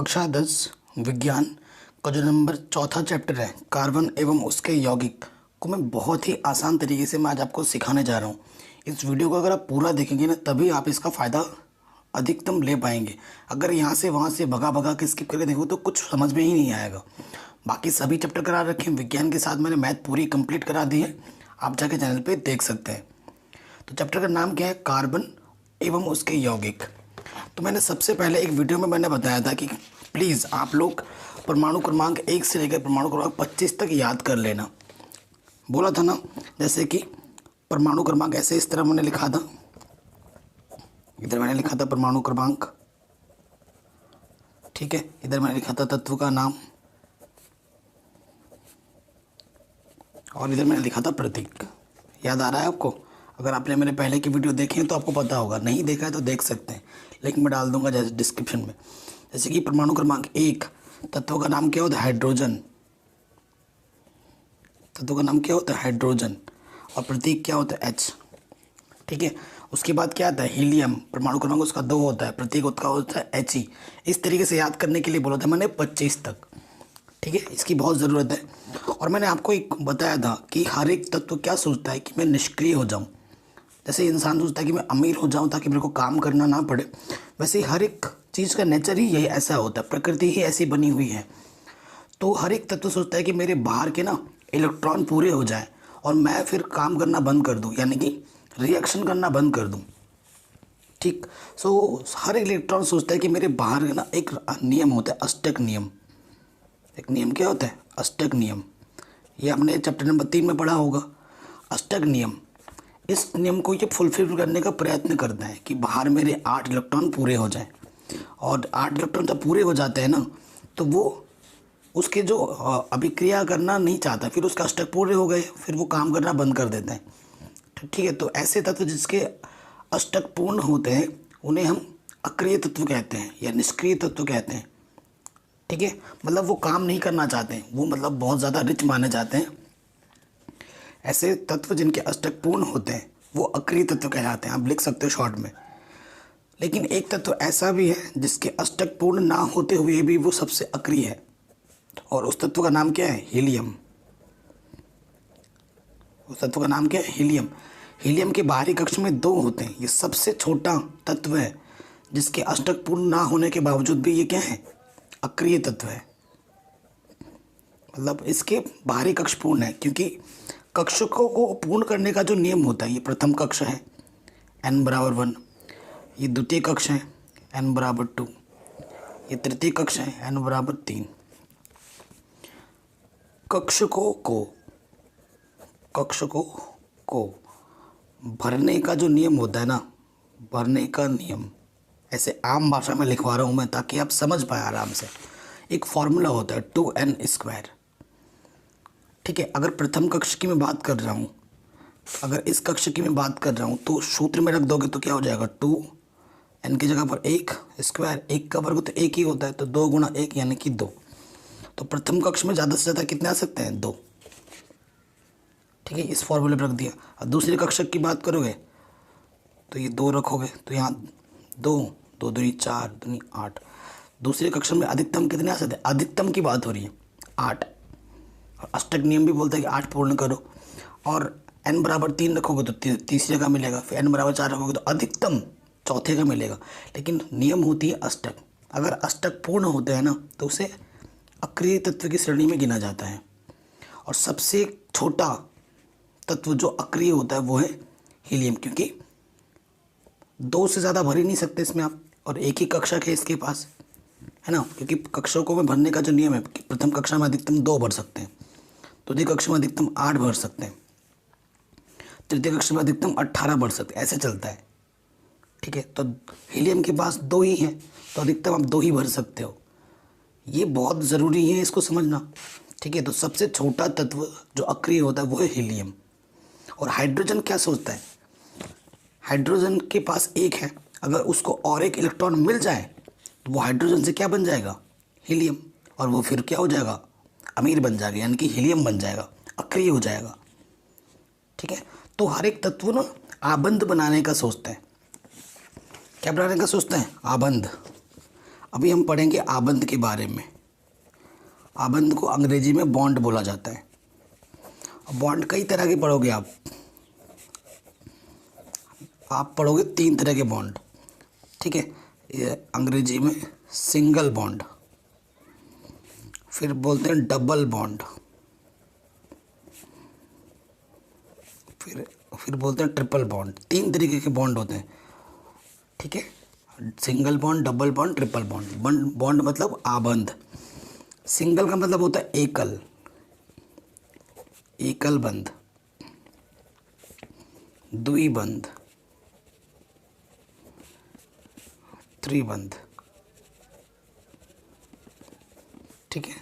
कक्षा 10 विज्ञान का जो नंबर चौथा चैप्टर है कार्बन एवं उसके यौगिक को मैं बहुत ही आसान तरीके से मैं आज आपको सिखाने जा रहा हूँ। इस वीडियो को अगर आप पूरा देखेंगे ना तभी आप इसका फ़ायदा अधिकतम ले पाएंगे। अगर यहाँ से वहाँ से भगा भगा के स्किप करके देखो तो कुछ समझ में ही नहीं आएगा। बाकी सभी चैप्टर करा रखे हैं, विज्ञान के साथ मैंने मैथ पूरी कंप्लीट करा दी है, आप जाके चैनल पर देख सकते हैं। तो चैप्टर का नाम क्या है? कार्बन एवं उसके यौगिक। तो मैंने सबसे पहले एक वीडियो में मैंने बताया था कि प्लीज़ आप लोग परमाणु क्रमांक 1 से लेकर परमाणु क्रमांक 25 तक याद कर लेना। बोला था ना, जैसे कि परमाणु क्रमांक ऐसे इस तरह मैंने लिखा था, इधर मैंने लिखा था परमाणु क्रमांक, ठीक है, इधर मैंने लिखा था तत्व का नाम और इधर मैंने लिखा था प्रतीक। याद आ रहा है आपको? अगर आपने मेरे पहले की वीडियो देखे हैं तो आपको पता होगा, नहीं देखा है तो देख सकते हैं, लेकिन मैं डाल दूंगा जैसे डिस्क्रिप्शन में। जैसे कि परमाणु क्रमांक 1 तत्व का नाम क्या होता है? हाइड्रोजन। तत्व का नाम क्या होता है? हाइड्रोजन। और प्रतीक क्या होता है? H। ठीक है, उसके बाद क्या आता है? हीलियम। परमाणु क्रमांक उसका 2 होता है, प्रतीक उसका होता है He। इस तरीके से याद करने के लिए बोला था मैंने 25 तक। ठीक है, इसकी बहुत ज़रूरत है। और मैंने आपको एक बताया था कि हर एक तत्व क्या सोचता है कि मैं निष्क्रिय हो जाऊँ। जैसे इंसान सोचता है कि मैं अमीर हो जाऊं ताकि मेरे को काम करना ना पड़े, वैसे ही हर एक चीज़ का नेचर ही यही ऐसा होता है, प्रकृति ही ऐसी बनी हुई है। तो हर एक तत्व सोचता है कि मेरे बाहर के ना इलेक्ट्रॉन पूरे हो जाए और मैं फिर काम करना बंद कर दूं, यानी कि रिएक्शन करना बंद कर दूं। ठीक, सो हर इलेक्ट्रॉन सोचता है कि मेरे बाहर ना एक नियम होता है, अष्टक नियम। एक नियम क्या होता है? अष्टक नियम। ये आपने चैप्टर नंबर 3 में पढ़ा होगा, अष्टक नियम। इस नियम को ये फुलफिल करने का प्रयत्न करता है कि बाहर मेरे 8 इलेक्ट्रॉन पूरे हो जाएं। और 8 इलेक्ट्रॉन जब पूरे हो जाते हैं ना तो वो उसके जो अभिक्रिया करना नहीं चाहता, फिर उसका अष्टक पूरे हो गए, फिर वो काम करना बंद कर देते हैं। ठीक है, तो ऐसे तत्व जिसके अष्टक पूर्ण होते हैं उन्हें हम अक्रिय तत्व कहते हैं या निष्क्रिय तत्व कहते हैं। ठीक है, मतलब वो काम नहीं करना चाहते हैं, वो मतलब बहुत ज़्यादा रिच माने जाते हैं। ऐसे तत्व जिनके अष्टक पूर्ण होते हैं वो अक्रिय तत्व कहलाते हैं, आप लिख सकते हो शॉर्ट में। लेकिन एक तत्व ऐसा भी है जिसके अष्टक पूर्ण ना होते हुए भी वो सबसे अक्रिय है, और उस तत्व का नाम क्या है? हीलियम। उस तत्व का नाम क्या है? हीलियम। हीलियम के बाहरी कक्ष में 2 होते हैं, ये सबसे छोटा तत्व है जिसके अष्टक पूर्ण ना होने के बावजूद भी ये क्या है? अक्रिय तत्व है। मतलब इसके बाहरी कक्ष पूर्ण है, क्योंकि कक्षकों को पूर्ण करने का जो नियम होता है, ये प्रथम कक्ष है n बराबर 1, ये द्वितीय कक्ष है n बराबर 2, ये तृतीय कक्ष है n बराबर 3। कक्षकों को भरने का जो नियम होता है ना, भरने का नियम, ऐसे आम भाषा में लिखवा रहा हूँ मैं ताकि आप समझ पाए आराम से। एक फॉर्मूला होता है 2n²। ठीक है, अगर प्रथम कक्ष की मैं बात कर रहा हूँ, अगर इस कक्ष की मैं बात कर रहा हूँ तो सूत्र में रख दोगे तो क्या हो जाएगा? 2n की जगह पर 1 स्क्वायर, 1 का वर्ग तो 1 ही होता है, तो 2 गुणा 1 यानी कि 2। तो प्रथम कक्ष में ज़्यादा से ज़्यादा कितने आ सकते हैं? 2। ठीक है, इस फॉर्मूले पर रख दिया। और दूसरे कक्षक की बात करोगे तो ये 2 रखोगे तो यहाँ 2 2 दूनी 4 दूनी 8। दूसरे कक्ष में अधिकतम कितने आ सकते हैं? अधिकतम की बात हो रही है 8। और अष्टक नियम भी बोलता है कि 8 पूर्ण करो। और n बराबर 3 रखोगे तो तीसरे का मिलेगा, फिर n बराबर 4 रखोगे तो अधिकतम चौथे का मिलेगा। लेकिन नियम होती है अष्टक। अगर अष्टक पूर्ण होते हैं ना तो उसे अक्रिय तत्व की श्रेणी में गिना जाता है। और सबसे छोटा तत्व जो अक्रिय होता है वो है हीलियम, क्योंकि 2 से ज़्यादा भर ही नहीं सकते इसमें आप, और एक ही कक्षक है इसके पास, है ना, क्योंकि कक्षकों में भरने का जो नियम है कि प्रथम कक्षा में अधिकतम 2 भर सकते हैं, द्वितीय कक्षा में अधिकतम 8 भर सकते हैं, तृतीय कक्षा में अधिकतम 18 भर सकते हैं, ऐसे चलता है। ठीक है, तो हीलियम के पास 2 ही हैं तो अधिकतम आप 2 ही भर सकते हो। ये बहुत ज़रूरी है इसको समझना। ठीक है, तो सबसे छोटा तत्व जो अक्रिय होता है वो है हीलियम। और हाइड्रोजन क्या सोचता है? हाइड्रोजन के पास 1 है, अगर उसको और एक इलेक्ट्रॉन मिल जाए तो वो हाइड्रोजन से क्या बन जाएगा? हीलियम। और वो फिर क्या हो जाएगा? अमीर बन जाएगा, यानी कि हीलियम बन जाएगा, अक्रिय हो जाएगा। ठीक है, तो हर एक तत्व ना आबंध बनाने का सोचता है। क्या बनाने का सोचता है? आबंध। अभी हम पढ़ेंगे आबंध के बारे में। आबंध को अंग्रेजी में बॉन्ड बोला जाता है। बॉन्ड कई तरह के पढ़ोगे आप पढ़ोगे 3 तरह के बॉन्ड, ठीक है। ये अंग्रेजी में सिंगल बॉन्ड, फिर बोलते हैं डबल बॉन्ड, फिर बोलते हैं ट्रिपल बॉन्ड। 3 तरीके के बॉन्ड होते हैं, ठीक है। Single bond, double bond, triple bond. Bond मतलब आबंध। सिंगल का मतलब होता है एकल बंध, द्विबंध, त्रिबंध, ठीक है।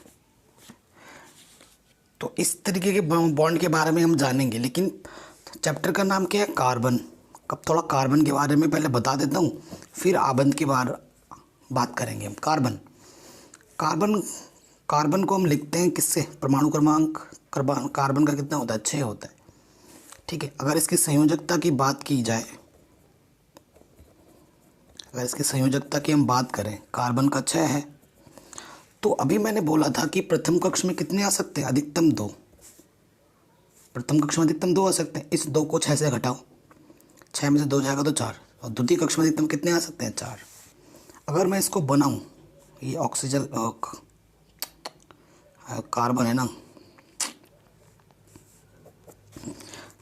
तो इस तरीके के बॉन्ड के बारे में हम जानेंगे, लेकिन चैप्टर का नाम क्या है? कार्बन। कब थोड़ा कार्बन के बारे में पहले बता देता हूँ, फिर आबंध के बात करेंगे हम। कार्बन को हम लिखते हैं किससे? परमाणु क्रमांक कार्बन का कितना होता है? 6 होता है, ठीक है। अगर इसकी संयोजकता की बात की जाए, अगर इसकी संयोजकता की हम बात करें, कार्बन का 6 है। तो अभी मैंने बोला था कि प्रथम कक्ष में कितने आ सकते हैं? अधिकतम 2। प्रथम कक्ष में अधिकतम 2 आ सकते हैं। इस 2 को 6 से घटाओ, 6 में से 2 जाएगा तो 4। और द्वितीय कक्ष में अधिकतम कितने आ सकते हैं? 4। अगर मैं इसको बनाऊं, ये ऑक्सीजन कार्बन है ना,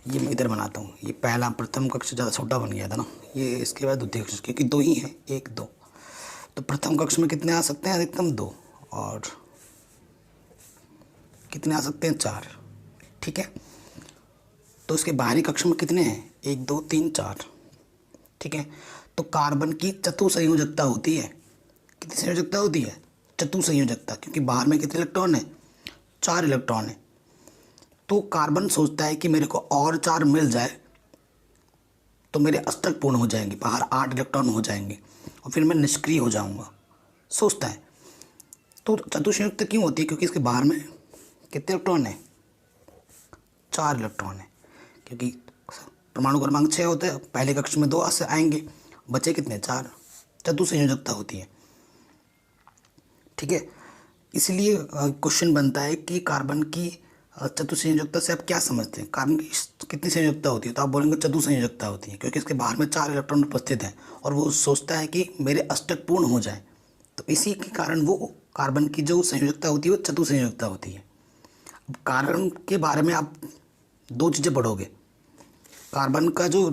ये मैं इधर बनाता हूँ। ये पहला प्रथम कक्ष ज़्यादा छोटा बन गया था ना, ये इसके बाद द्वितीय कक्ष, क्योंकि 2 ही है, 1 2। तो प्रथम कक्ष में कितने आ सकते हैं? अधिकतम 2। और कितने आ सकते हैं? 4, ठीक है। तो इसके बाहरी कक्ष में कितने हैं? 1 2 3 4, ठीक है। तो कार्बन की चतुसंयोजकता होती है। कितनी संयोजकता होती है? चतुसंयोजकता, क्योंकि बाहर में कितने इलेक्ट्रॉन है? 4 इलेक्ट्रॉन है। तो कार्बन सोचता है कि मेरे को और 4 मिल जाए तो मेरे अष्टक पूर्ण हो जाएंगे, बाहर 8 इलेक्ट्रॉन हो जाएंगे और फिर मैं निष्क्रिय हो जाऊंगा, सोचता है। तो चतुसंयुक्त क्यों होती है? क्योंकि इसके बाहर में कितने इलेक्ट्रॉन है? 4 इलेक्ट्रॉन है। क्योंकि परमाणु क्रमांक 6 होते हैं, पहले कक्ष में 2 से आएंगे, बचे कितने? 4। चतुसंयोजकता होती है, ठीक है। इसलिए क्वेश्चन बनता है कि कार्बन की चतुसंयोजकता से आप क्या समझते हैं? कार्बन की कितनी संयोजकता होती है? तो आप बोलेंगे चतुसंयोजकता होती है, क्योंकि इसके बाहर में 4 इलेक्ट्रॉन उपस्थित हैं और वो सोचता है कि मेरे अष्टक पूर्ण हो जाए। तो इसी के कारण वो कार्बन की जो संयोजकता होती है वो चतुसंयोजकता होती है। अब कार्बन के बारे में आप 2 चीज़ें पढ़ोगे। कार्बन का जो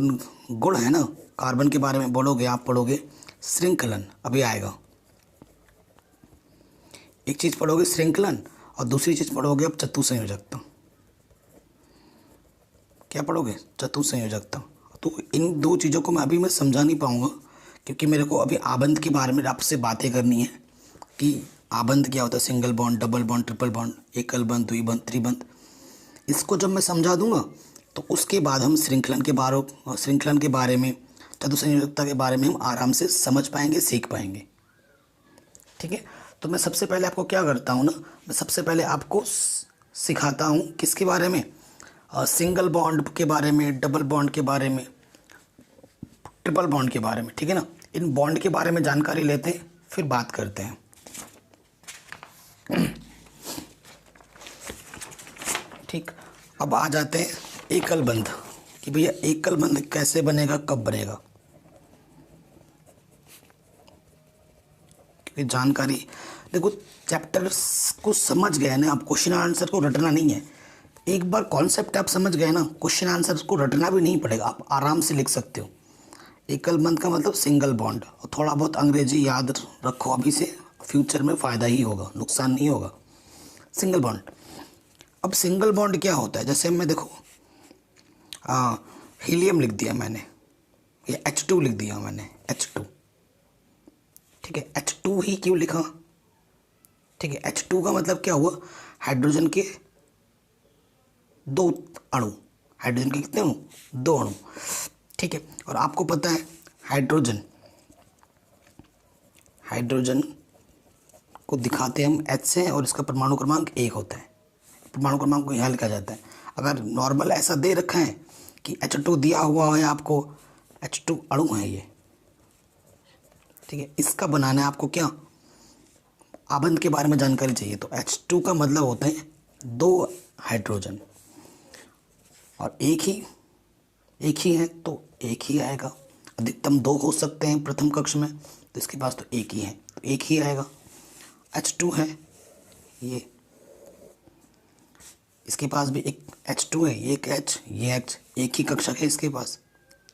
गुण है ना, कार्बन के बारे में बोलोगे, आप पढ़ोगे श्रृंखलन, अभी आएगा। एक चीज़ पढ़ोगे श्रृंखलन और दूसरी चीज़ पढ़ोगे अब चतुसंयोजकता। क्या पढ़ोगे? चतुसंयोजकता। तो इन 2 चीज़ों को मैं समझा नहीं पाऊँगा, क्योंकि मेरे को अभी आबंध के बारे में आपसे बातें करनी है कि आबंध क्या होता है, single bond, double bond, triple bond, एकल बंध, द्विबंध, त्रिबंध। इसको जब मैं समझा दूंगा तो उसके बाद हम श्रृंखलन के बारे में, चतुसंयोजकता के बारे में हम आराम से समझ पाएंगे, सीख पाएंगे, ठीक है। तो मैं सबसे पहले आपको क्या करता हूँ ना, मैं सबसे पहले आपको सिखाता हूँ किसके बारे में? सिंगल बॉन्ड के बारे में, डबल बॉन्ड के बारे में, ट्रिपल बॉन्ड के बारे में, ठीक है ना। इन बॉन्ड के बारे में जानकारी लेते हैं, फिर बात करते हैं। ठीक, अब आ जाते हैं एकल बंध कि भैया एकल बंध कैसे बनेगा, कब बनेगा। क्योंकि जानकारी देखो, चैप्टर को समझ गए ना आप, क्वेश्चन आंसर को रटना नहीं है। एक बार कॉन्सेप्ट आप समझ गए ना, क्वेश्चन आंसर को रटना भी नहीं पड़ेगा, आप आराम से लिख सकते हो। एकल बंध का मतलब सिंगल बॉन्ड, और थोड़ा बहुत अंग्रेजी याद रखो अभी से, फ्यूचर में फ़ायदा ही होगा, नुकसान नहीं होगा। सिंगल बॉन्ड, अब सिंगल बॉन्ड क्या होता है? जैसे मैं देखो हीलियम लिख दिया मैंने, ये H2 लिख दिया मैंने, H2, ठीक है। H2 ही क्यों लिखा? ठीक है, H2 का मतलब क्या हुआ? हाइड्रोजन के 2 अणु, हाइड्रोजन के कितने अणु? 2 अणु, ठीक है। और आपको पता है हाइड्रोजन को दिखाते हम H से, और इसका परमाणु क्रमांक 1 होता है। परमाणु क्रमांक को यहाँ लिखा जाता है। अगर नॉर्मल ऐसा दे रखा है कि H2 दिया हुआ है आपको, H2 अणु है ये, ठीक है। इसका बनाना है आपको क्या? आबंध के बारे में जानकारी चाहिए तो H2 का मतलब होता है 2 हाइड्रोजन, और एक ही है तो एक ही आएगा। अधिकतम 2 हो सकते हैं प्रथम कक्ष में, तो इसके पास तो एक ही है तो एक ही आएगा। H2 है ये, इसके पास भी एक H2 है, ये एक H, ये H, एक ही कक्षक है इसके पास,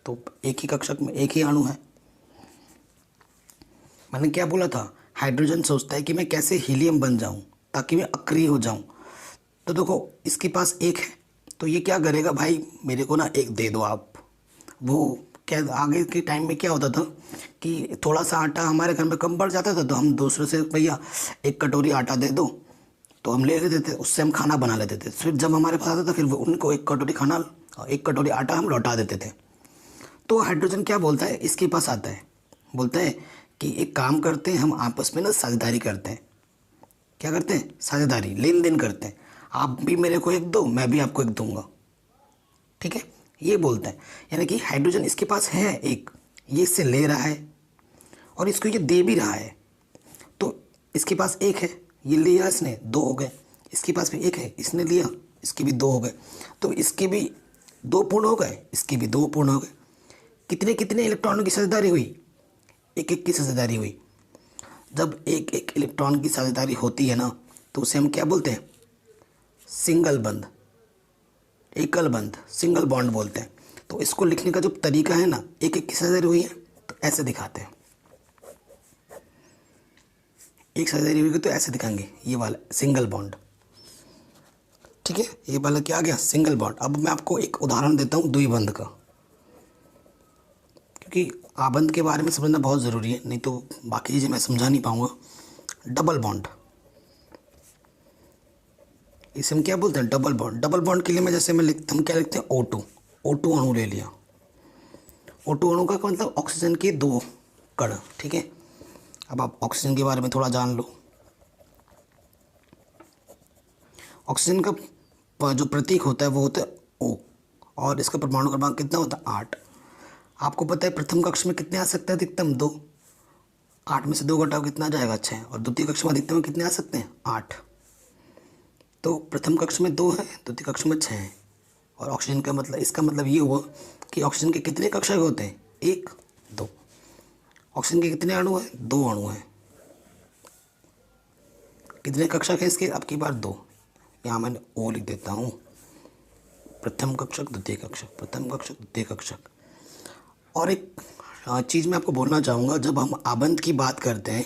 तो एक ही कक्षक में एक ही अणु है। मैंने क्या बोला था, हाइड्रोजन सोचता है कि मैं कैसे हीलियम बन जाऊं ताकि मैं अक्रिय हो जाऊं। तो देखो इसके पास एक है तो ये क्या करेगा, भाई मेरे को ना एक दे दो आप। वो क्या आगे के टाइम में क्या होता था कि थोड़ा सा आटा हमारे घर में कम पड़ जाता था तो हम दूसरे से भैया एक कटोरी आटा दे दो, तो हम ले लेते थे, उससे हम खाना बना लेते थे। फिर जब हमारे पास आता था फिर वो उनको एक कटोरी आटा हम लौटा देते थे। तो हाइड्रोजन क्या बोलता है, इसके पास आता है, बोलता है कि एक काम करते हैं, हम आपस में ना साझेदारी करते हैं। क्या करते हैं, साझेदारी, लेन देन करते हैं, आप भी मेरे को एक दो, मैं भी आपको एक दूंगा, ठीक है, ये बोलता है। यानी कि हाइड्रोजन इसके पास है एक, ये इससे ले रहा है और इसको ये दे भी रहा है। तो इसके पास एक है, ये लिया इसने, 2 हो गए। इसके पास भी एक है, इसने लिया, इसके भी 2 हो गए। तो इसके भी 2 पूर्ण हो गए, इसके भी 2 पूर्ण हो गए। कितने कितने इलेक्ट्रॉनों की साझेदारी हुई, एक एक की साझेदारी हुई। जब एक एक इलेक्ट्रॉन की साझेदारी होती है ना तो उसे हम क्या बोलते हैं, सिंगल बंध, एकल बंध, सिंगल बॉन्ड बोलते हैं। तो इसको लिखने का जो तरीका है ना, एक एक की साझेदारी हुई है तो ऐसे दिखाते हैं, एक साझेदारी हुई तो ऐसे दिखाएंगे, ये वाला सिंगल बॉन्ड, ठीक है, ये वाला क्या आ गया, सिंगल बॉन्ड। अब मैं आपको एक उदाहरण देता हूँ द्विबंध का, क्योंकि आबंध के बारे में समझना बहुत ज़रूरी है, नहीं तो बाकी चीज़ें मैं समझा नहीं पाऊँगा। डबल बॉन्ड, इसे हम क्या बोलते हैं, डबल बॉन्ड। डबल बॉन्ड के लिए हम क्या लिखते हैं, O2 अणु ले लिया। O2 अणु का मतलब ऑक्सीजन के 2 कण, ठीक है। अब आप ऑक्सीजन के बारे में थोड़ा जान लो। ऑक्सीजन का जो प्रतीक होता है वो होता है O, और इसका परमाणु क्रमांक कितना होता है, 8। आपको पता है प्रथम कक्ष में कितने आ सकते हैं, अधिकतम 2। 8 में से 2 घटाओ कितना आ जाएगा, 6। और द्वितीय कक्ष में अधिकतम कितने आ सकते हैं, 8। तो प्रथम कक्ष में 2 है, द्वितीय कक्ष में 6 है। और ऑक्सीजन का मतलब, इसका मतलब ये हुआ कि ऑक्सीजन के कितने कक्षक होते हैं, 1, 2। ऑक्सीजन के कितने अणु हैं, 2 अणु हैं। कितने कक्षक हैं इसके, अब की बार 2। यहाँ मैंने O लिख देता हूँ, प्रथम कक्षक द्वितीय कक्षक, प्रथम कक्षक द्वितीय कक्षक। और एक चीज़ मैं आपको बोलना चाहूँगा, जब हम आबंध की बात करते हैं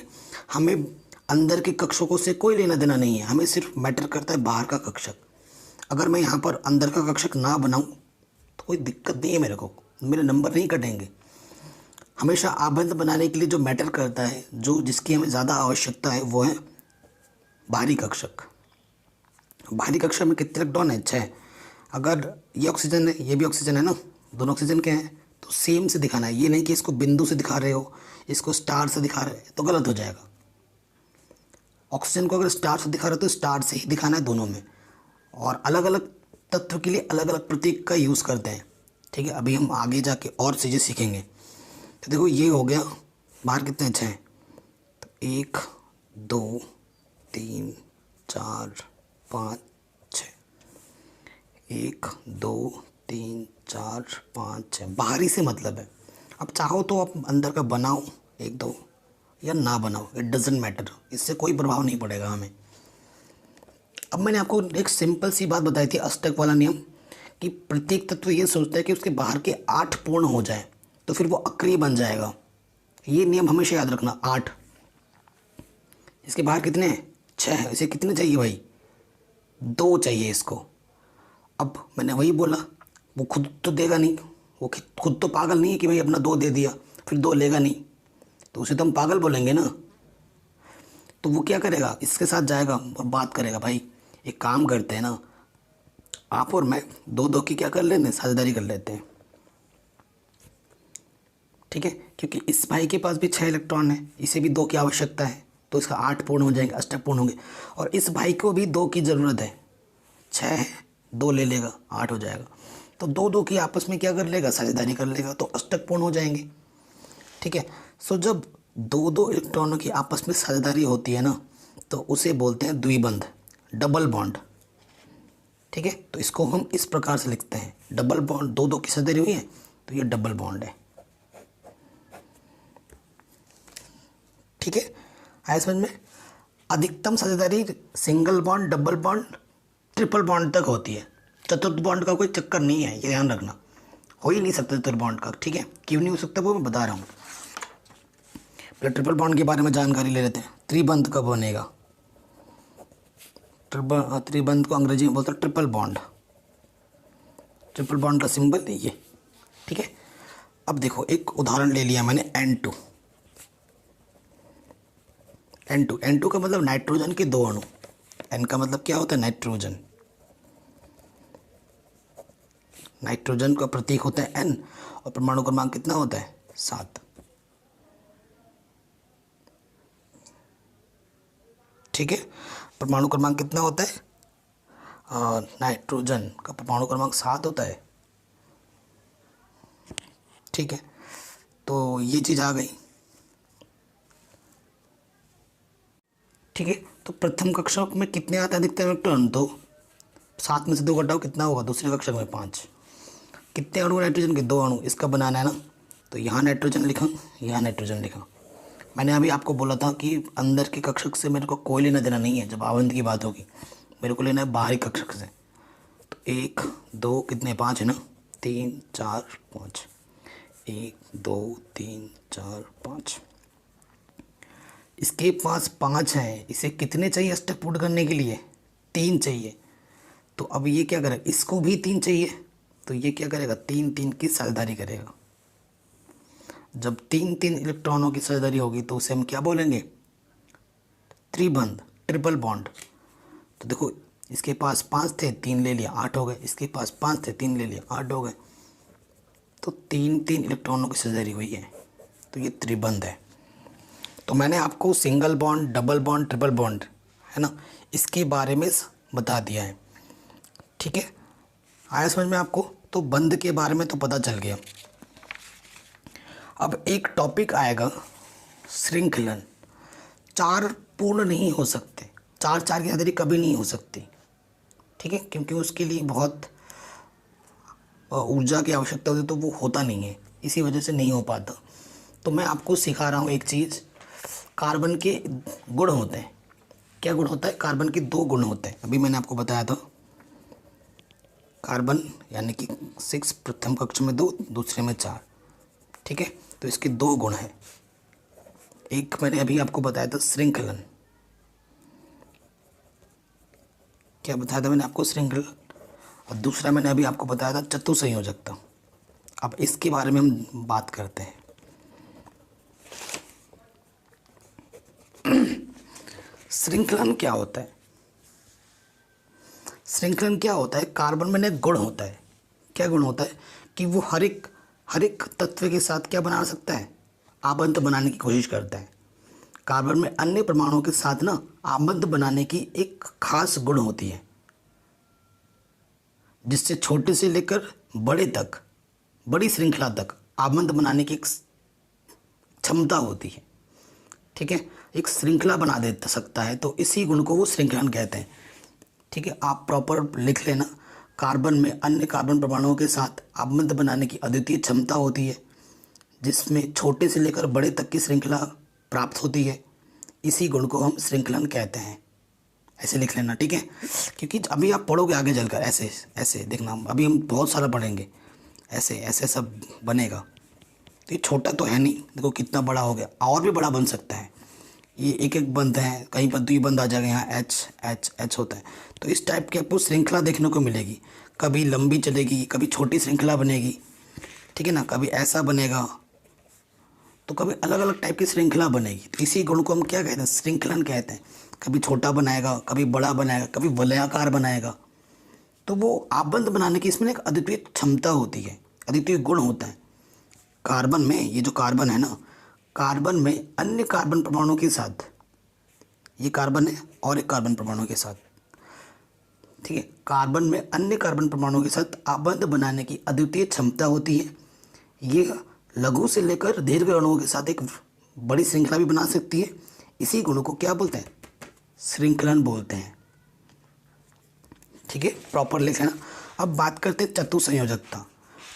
हमें अंदर के कक्षकों से कोई लेना देना नहीं है, हमें सिर्फ मैटर करता है बाहर का कक्षक। अगर मैं यहाँ पर अंदर का कक्षक ना बनाऊँ तो कोई दिक्कत नहीं है, मेरे नंबर नहीं कटेंगे। हमेशा आबंध बनाने के लिए जो मैटर करता है, जिसकी हमें ज़्यादा आवश्यकता है, वो है बाहरी कक्षक। बाहरी कक्षक में कितने इलेक्ट्रॉन है, 6। अगर ये ऑक्सीजन है, ये भी ऑक्सीजन है ना, दोनों ऑक्सीजन के हैं, तो सेम से दिखाना है। ये नहीं कि इसको बिंदु से दिखा रहे हो, इसको स्टार से दिखा रहे हो, तो गलत हो जाएगा। ऑक्सीजन को अगर स्टार से दिखा रहे हो तो स्टार से ही दिखाना है दोनों में। और अलग अलग तत्व के लिए अलग अलग प्रतीक का यूज़ करते हैं, ठीक है। अभी हम आगे जाके और चीज़ें सीखेंगे। तो देखो ये हो गया, बाहर कितने 6, तो 1 2 3 4 5 6, 1 2 3 4 5 6, बाहरी से मतलब है। अब चाहो तो आप अंदर का बनाओ 1 2, या ना बनाओ, इट डजेंट मैटर, इससे कोई प्रभाव नहीं पड़ेगा हमें। अब मैंने आपको एक सिंपल सी बात बताई थी, अष्टक वाला नियम, कि प्रत्येक तत्व ये सोचता है कि उसके बाहर के 8 पूर्ण हो जाए तो फिर वो अक्रिय बन जाएगा। ये नियम हमेशा याद रखना, 8। इसके बाहर कितने हैं, 6 है, इसे कितने चाहिए भाई, 2 चाहिए इसको। अब मैंने वही बोला, वो खुद तो देगा नहीं, वो खुद तो पागल नहीं है कि भाई अपना 2 दे दिया फिर 2 लेगा नहीं, तो उसे तो हम पागल बोलेंगे ना। तो वो क्या करेगा, इसके साथ जाएगा और बात करेगा, भाई एक काम करते हैं ना, आप और मैं 2 की क्या कर लेते हैं, साझेदारी कर लेते हैं, ठीक है। क्योंकि इस भाई के पास भी 6 इलेक्ट्रॉन है, इसे भी 2 की आवश्यकता है, तो इसका 8 पूर्ण हो जाएंगे, अष्टक पूर्ण होंगे। और इस भाई को भी 2 की ज़रूरत है, 6 है, 2 ले लेगा, 8 हो जाएगा। तो 2 की आपस में क्या कर लेगा, साझेदारी कर लेगा, तो अष्टक पूर्ण हो जाएंगे, ठीक है। सो जब 2 इलेक्ट्रॉनों की आपस में साझेदारी होती है ना, तो उसे बोलते हैं द्विबंध, डबल बॉन्ड। ठीक है, तो इसको हम इस प्रकार से लिखते हैं, डबल बॉन्ड, दो दो की साझेदारी हुई है तो ये डबल बॉन्ड है। ठीक है, आया समझ में। अधिकतम साझेदारी single bond, double bond, triple bond तक होती है। चतुर्थ बॉन्ड का कोई चक्कर नहीं है, ये ध्यान रखना, हो ही नहीं सकता चतुर्थ बॉन्ड का। ठीक है, क्यों नहीं हो सकता वो मैं बता रहा हूँ। पहले ट्रिपल बॉन्ड के बारे में जानकारी ले लेते हैं। त्रिबंध कब बनेगा? त्रिबंध को अंग्रेजी में बोलते हैं ट्रिपल बॉन्ड। ट्रिपल बॉन्ड का सिंबल ये। ठीक है, अब देखो एक उदाहरण ले लिया मैंने N2। N2 का मतलब नाइट्रोजन के दो अणु। N का मतलब क्या होता है? नाइट्रोजन। नाइट्रोजन का प्रतीक होता है N और परमाणु क्रमांक कितना होता है? 7। ठीक है, परमाणु क्रमांक कितना होता है? नाइट्रोजन का परमाणु क्रमांक 7 होता है। ठीक है, तो ये चीज़ आ गई। ठीक है, तो प्रथम कक्षा में कितने आते हैं अधिकतम इलेक्ट्रॉन? तो 7 में से 2 घटाओ कितना होगा? दूसरी कक्षा में 5। कितने अणु नाइट्रोजन के? 2 अणु। इसका बनाना है ना, तो यहाँ नाइट्रोजन लिखा, यहाँ नाइट्रोजन लिखा। मैंने अभी आपको बोला था कि अंदर के कक्षक से मेरे को कोई लेना देना नहीं है। जब आवंत की बात होगी मेरे को लेना है बाहरी कक्षक से। तो 1 2 कितने? 5 है ना, 3 4 5, 1 2 3 4 5। इसके पास 5 है, इसे कितने चाहिए स्टेप पुट करने के लिए? 3 चाहिए। तो अब ये क्या करेगा? इसको भी 3 चाहिए, तो ये क्या करेगा? 3 की साझेदारी करेगा। जब 3 इलेक्ट्रॉनों की साझेदारी होगी तो उसे हम क्या बोलेंगे? त्रिबंध, ट्रिपल बॉन्ड। तो देखो इसके पास 5 थे, 3 ले लिया, 8 हो गए। इसके पास 5 थे, 3 ले लिया, 8 हो गए। तो 3 इलेक्ट्रॉनों की साझेदारी हुई है, तो ये त्रिबंध है। तो मैंने आपको single bond, double bond, triple bond है ना, इसके बारे में बता दिया है। ठीक है, आया समझ में आपको? तो बंध के बारे में तो पता चल गया। अब एक टॉपिक आएगा श्रृंखलन। 4 पूर्ण नहीं हो सकते, 4 की साझेदारी कभी नहीं हो सकती। ठीक है, क्योंकि उसके लिए बहुत ऊर्जा की आवश्यकता होती है, तो वो होता नहीं है, इसी वजह से नहीं हो पाता। तो मैं आपको सिखा रहा हूँ एक चीज़। कार्बन के गुण होते हैं। क्या गुण होता है? कार्बन के 2 गुण होते हैं। अभी मैंने आपको बताया था, कार्बन यानी कि 6 प्रथम कक्ष में 2, दूसरे में 4। ठीक है, तो इसके 2 गुण हैं। एक मैंने अभी आपको बताया था श्रृंखलन। क्या बताया था मैंने आपको? श्रृंखलन। और दूसरा मैंने अभी आपको बताया था चतुसंयोजकता। अब इसके बारे में हम बात करते हैं। श्रृंखलन क्या होता है? श्रृंखलन क्या होता है? कार्बन में एक गुण होता है। क्या गुण होता है? कि वो हर एक तत्व के साथ क्या बना सकता है? आबंध बनाने की कोशिश करता है। कार्बन में अन्य परमाणुओं के साथ ना आबंध बनाने की एक खास गुण होती है, जिससे छोटे से लेकर बड़े तक, बड़ी श्रृंखला तक आबंध बनाने की एक क्षमता होती है। ठीक है, एक श्रृंखला बना दे सकता है, तो इसी गुण को वो श्रृंखलन कहते हैं। ठीक है, आप प्रॉपर लिख लेना। कार्बन में अन्य कार्बन परमाणुओं के साथ आबंध बनाने की अद्वितीय क्षमता होती है, जिसमें छोटे से लेकर बड़े तक की श्रृंखला प्राप्त होती है। इसी गुण को हम श्रृंखलन कहते हैं। ऐसे लिख लेना, ठीक है, क्योंकि अभी आप पढ़ोगे आगे चलकर ऐसे ऐसे देखना। अभी हम बहुत सारा पढ़ेंगे, ऐसे ऐसे सब बनेगा। तो ये छोटा तो है नहीं, देखो कितना बड़ा हो गया, और भी बड़ा बन सकता है। ये एक एक बंद है, कहीं पर द्विबंध आ जाएगा, यहाँ एच एच एच होता है। तो इस टाइप की आपको श्रृंखला देखने को मिलेगी। कभी लंबी चलेगी, कभी छोटी श्रृंखला बनेगी, ठीक है ना, कभी ऐसा बनेगा, तो कभी अलग अलग टाइप की श्रृंखला बनेगी। तो इसी गुण को हम क्या कहते हैं? श्रृंखलन कहते हैं। कभी छोटा बनाएगा, कभी बड़ा बनाएगा, कभी वलयाकार बनाएगा। तो वो आबंध बनाने की इसमें एक अद्वितीय क्षमता होती है, अद्वितीय गुण होता है। कार्बन में, ये जो कार्बन है ना, कार्बन में अन्य कार्बन परमाणुओं के साथ, ये कार्बन है और एक कार्बन परमाणु के साथ, ठीक है, कार्बन में अन्य कार्बन परमाणुओं के साथ आबंध बनाने की अद्वितीय क्षमता होती है। ये लघु से लेकर दीर्घ अणुओं के साथ एक बड़ी श्रृंखला भी बना सकती है। इसी गुण को क्या बोलते हैं? श्रृंखलन बोलते हैं। ठीक है, प्रॉपर लिख लेना। अब बात करते हैं चतुसंयोजकता।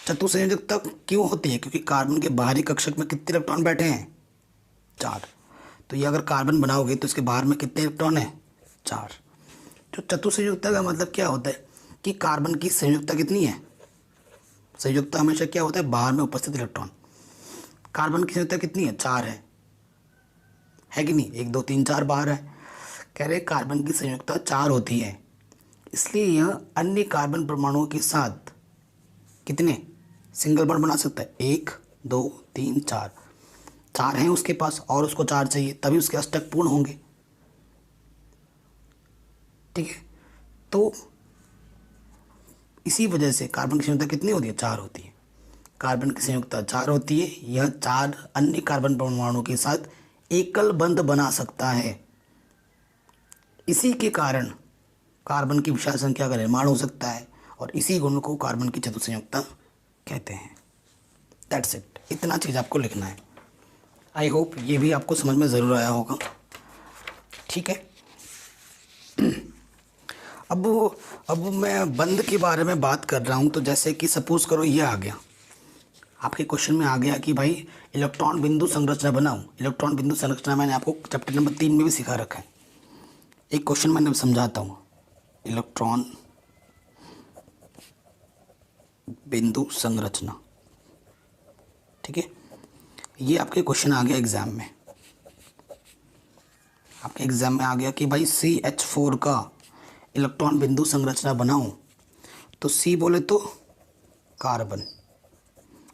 चतुसंयोजकता क्यों होती है? क्योंकि कार्बन के बाहरी कक्षक में कितने इलेक्ट्रॉन बैठे हैं? 4। तो ये अगर कार्बन बनाओगे तो इसके बाहर में कितने इलेक्ट्रॉन हैं? 4। तो चतुसंयोजकता का मतलब क्या होता है कि कार्बन की संयोजकता कितनी है? संयोजकता हमेशा क्या होता है? बाहर में उपस्थित इलेक्ट्रॉन। कार्बन की संयोजकता कितनी है? 4 है कि नहीं? 1 2 3 4 बाहर है। कह रहे कार्बन की संयोजकता 4 होती है, इसलिए यह अन्य कार्बन परमाणुओं के साथ कितने सिंगल बॉन्ड बना सकता है? 1 2 3 4। 4 हैं उसके पास और उसको 4 चाहिए, तभी उसके अष्टक पूर्ण होंगे। ठीक है, तो इसी वजह से कार्बन की संयोजकता कितनी होती है? 4 होती है। कार्बन की संयोजकता 4 होती है। यह 4 अन्य कार्बन परमाणुओं के साथ एकल बंध बना सकता है। इसी के कारण कार्बन की विशाल संख्या का निर्माण हो सकता है और इसी गुण को कार्बन की चतुसंयोजकता कहते हैं। That's it. इतना चीज़ आपको लिखना है। आई होप ये भी आपको समझ में ज़रूर आया होगा। ठीक है, अब मैं बंध के बारे में बात कर रहा हूँ। तो जैसे कि सपोज करो ये आ गया, आपके क्वेश्चन में आ गया कि भाई इलेक्ट्रॉन बिंदु संरचना बनाऊँ। इलेक्ट्रॉन बिंदु संरचना मैंने आपको चैप्टर नंबर 3 में भी सिखा रखा है। एक क्वेश्चन मैंने समझाता हूँ। इलेक्ट्रॉन बिंदु संरचना, ठीक है, ये आपके क्वेश्चन आ गया एग्जाम में। आपके एग्जाम में आ गया कि भाई CH4 का इलेक्ट्रॉन बिंदु संरचना बनाऊं। तो C बोले तो कार्बन,